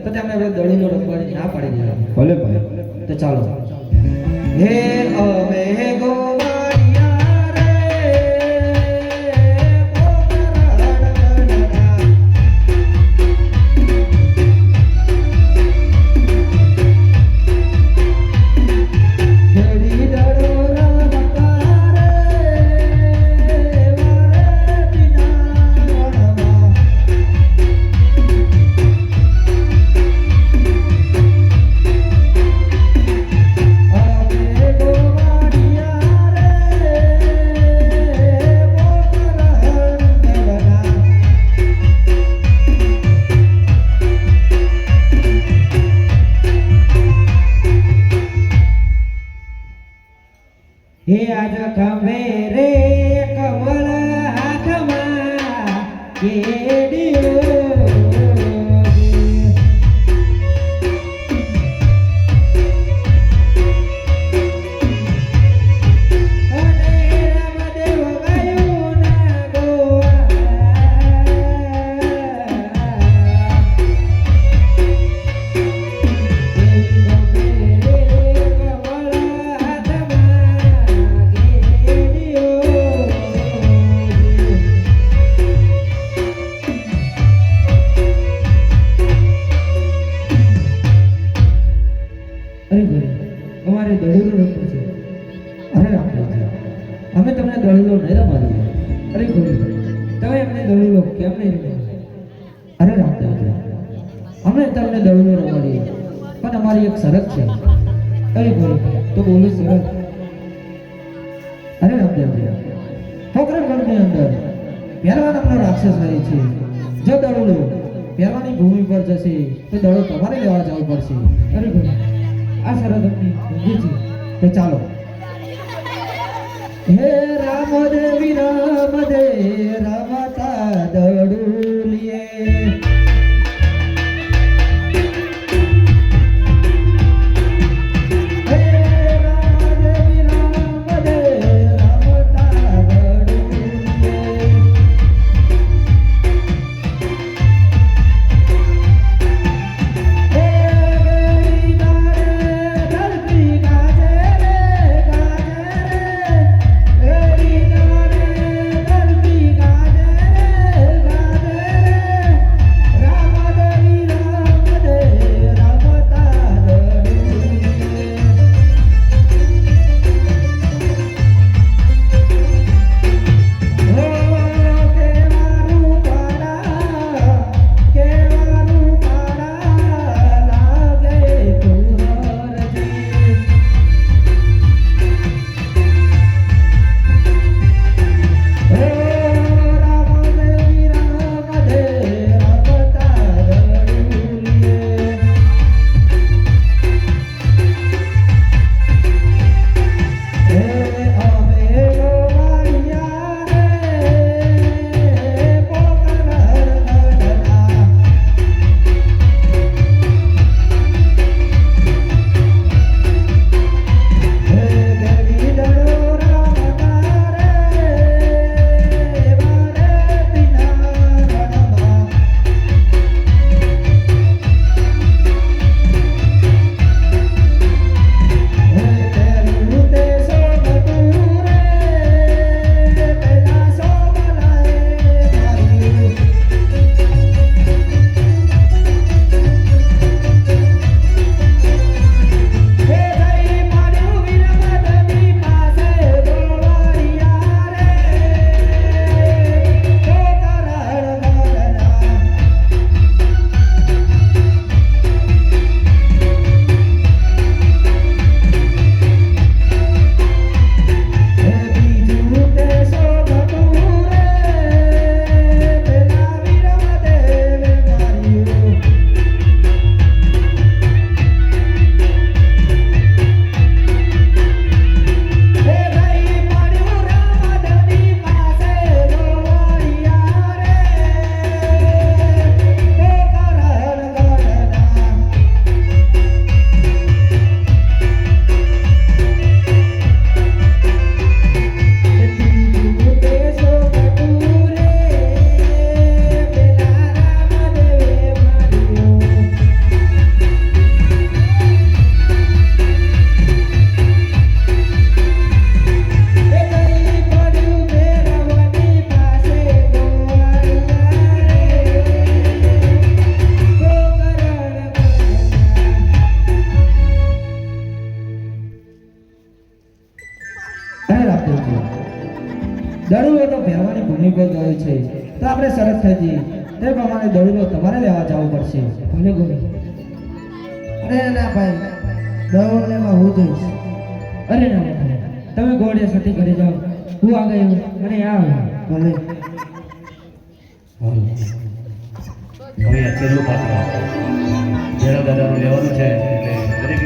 તો તેમને આપણે દડીનો રમવાની ના પાડી દેવાની. ભલે ભાઈ. તો ચાલો. હે અમે ગોવાળિયા રે ખંભે રે કમળ હાથમાં કેડીઓ અરે ભાઈ અમારે દડુલો રમવું છે. અરે રામદેવજી અમે તમને દડુલો નહીં રમાડીએ. અરે ભાઈ તમે એમને દોડેલો કેમ નહીં રમ્યા? અરે રામદેવજી અમે તમને દડુલો રમાડીએ પણ અમારી એક શરત છે. અરે ભાઈ તો બોલો સરસ. અરે રામદેવજી પોકરણગઢની અંદર પહેલવાન આપણો રાક્ષસ રહે છે. જો દડુલો પહેલવાની ભૂમિ પર જશે તો દડો તમારે લેવા જવું પડશે. અરે ભાઈ આ શરત અમને મંજૂર છે. તો ચાલો. હે રામદેવી રામદે રમતા દડુલીએ હે રામદેવી રામદે રમતા દડુલીએ હે ગરી નારે ધરતી ગાજે રે ગરી નારે ધરતી ગાજે રે રામદેવી રામદે રમતા દડુલીએ કેવાનું પાડા લાગે તુરજી હે રામદેવી રામદે રમતા દડુલીએ હે અમે ગોવાળિયા રે પોકરણગઢના હે દેવી દડો રમતા રે વારેતીના રણમાં હે પેલું તે સોગતું રે પેલા સોગલાએ માર્યું હે જઈ માર્યું વીરમદની પાસે ગોવાળિયા રે પોકરણગઢના હે બીજું તે સોગતું રે પેલા વીરમદેવે માર્યું હે ગઈ માર્યું રામદની પાસે ગોવાળિયા રે પોકરણગઢના બીજું તે સોગતું રે પેલા રામદેવે માર્યું હે ગઈ પડ્યું મેરવની પાસે ગોવાળિયા રે પોકરણગઢના અરે રામદેવજી દડુલો તો પહેરવાની ભૂમિ પર ગયો છે તો આપણે શરત થઈ હતી તે પ્રમાણે દડુલો તમારે લેવા જવું પડશે. ભલે ગોરી. અરે ના ભાઈ દડુલો લેવા હું જઈશ. અરે ના ભાઈ તમે ગોળિયા સાથે ઘરે જાઓ. હું આ ગયો મને આ ભલે હવે આ છેલ્લું પાત્ર જરા દાદાનું લેવાનું છે એટલે દરેક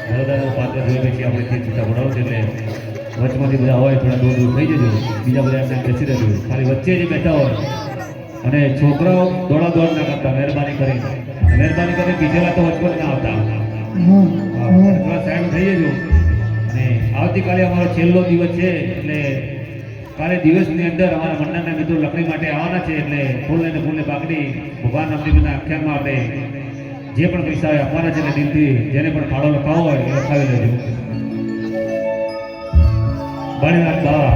જરા દાદાનું પાત્ર જોઈ પછી આપણે તે છૂટા પડાવું છે એટલે વચમાંથી બધા હોય થોડા દૂર દૂર થઈ જજો, બીજા બધા એમને બેસી રહેજો, ખાલી વચ્ચે જે બેઠા હોય અને છોકરાઓ દોડા દોડ ના કરતા, મહેરબાની કરીને કીધેલા તો વચમાં ના આવતા. થોડા સાઈડ થઈ જજો. અને આવતીકાલે અમારો છેલ્લો દિવસ છે એટલે કાલે દિવસની અંદર અમારા મંડળના મિત્રો લકડી માટે આવવાના છે, એટલે ફૂલને પાકડી ભગવાન રામદેવના આખ્યાનમાં આપણે જે પણ પૈસા હોય આપવાના છે એટલે દિલથી જેને પણ ફાળો લખાવો હોય એ લખાવી લેજો. ભણીનાથ બા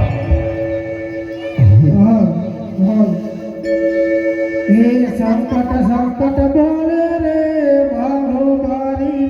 હે સંકટ સંકટ બોલે રે મારો બારી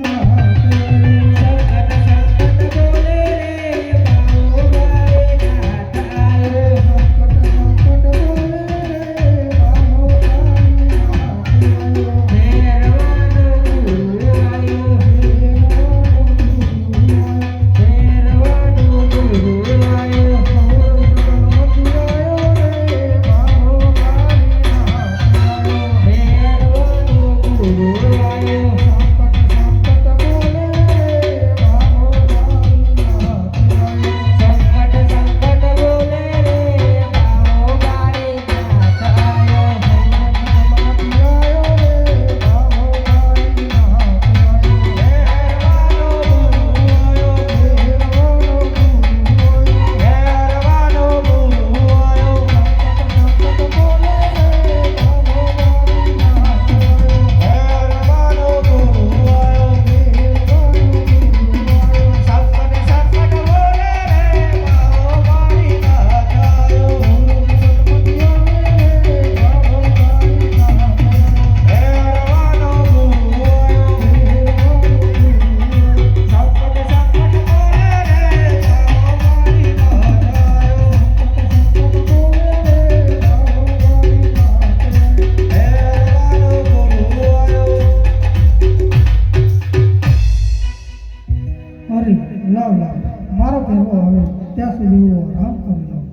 મારો પહેરવો આવે ત્યાં સુધી હું આરામ કરી લઉં.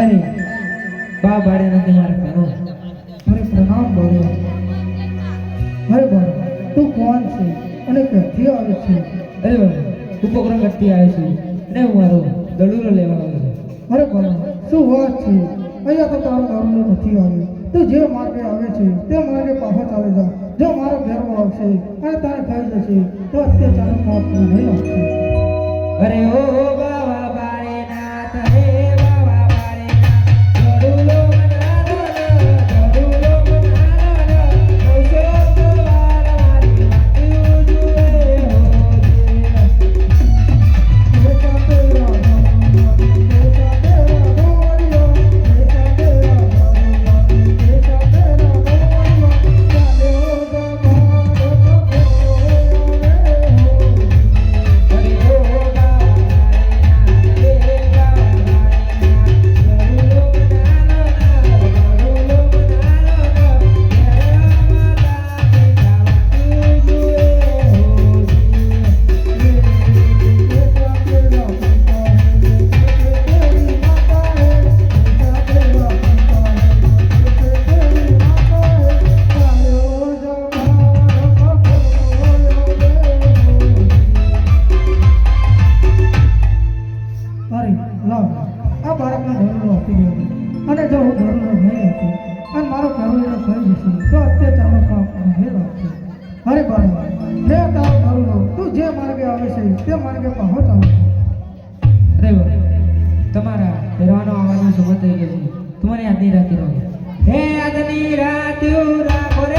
અરે બા બાળે નથી મારા ઘરો. અરે પ્રણામ બોલો. અરે બોલો તું કોણ છે અને ક્યાંથી આવે છે? અરે બાબા ઉપકરણ કરતી આવે છે ને હું મારો દડુલો લેવા આવ્યો છું. અરે બોલો શું વાત છે? અહીંયા તો તારો દારૂનો નથી આવ્યો. તું જે માર્ગે આવે છે તે માર્ગે પાછો ચાલે જા. જો મારો ભેરવો આવશે અને તારે થઈ જશે તો અત્યાચારનો પાપ નહીં લાગશે. અરે ઓ બાવા બાળેનાથ હે બાવા બાળેનાથ દડુલો મનારો દડુલો મનારો નવસો દ્વાર મારી માથું જુએ અને જો હું ધરુલો નહીં આપું અને મારો પહેરવો થઈ જશે તો અત્યાચારનો પાપ નહીં લાગશે. અરે બાબા લે તારો ધરુલો તું જે માર્ગે આવે છે તે માર્ગે પાછો ચાલે. અરે બાબા તમારા પહેરવાનો આવવાનો સમય થઈ ગયો છે. તમારી આજની રાત રહો હે આજની રાત રાખો રે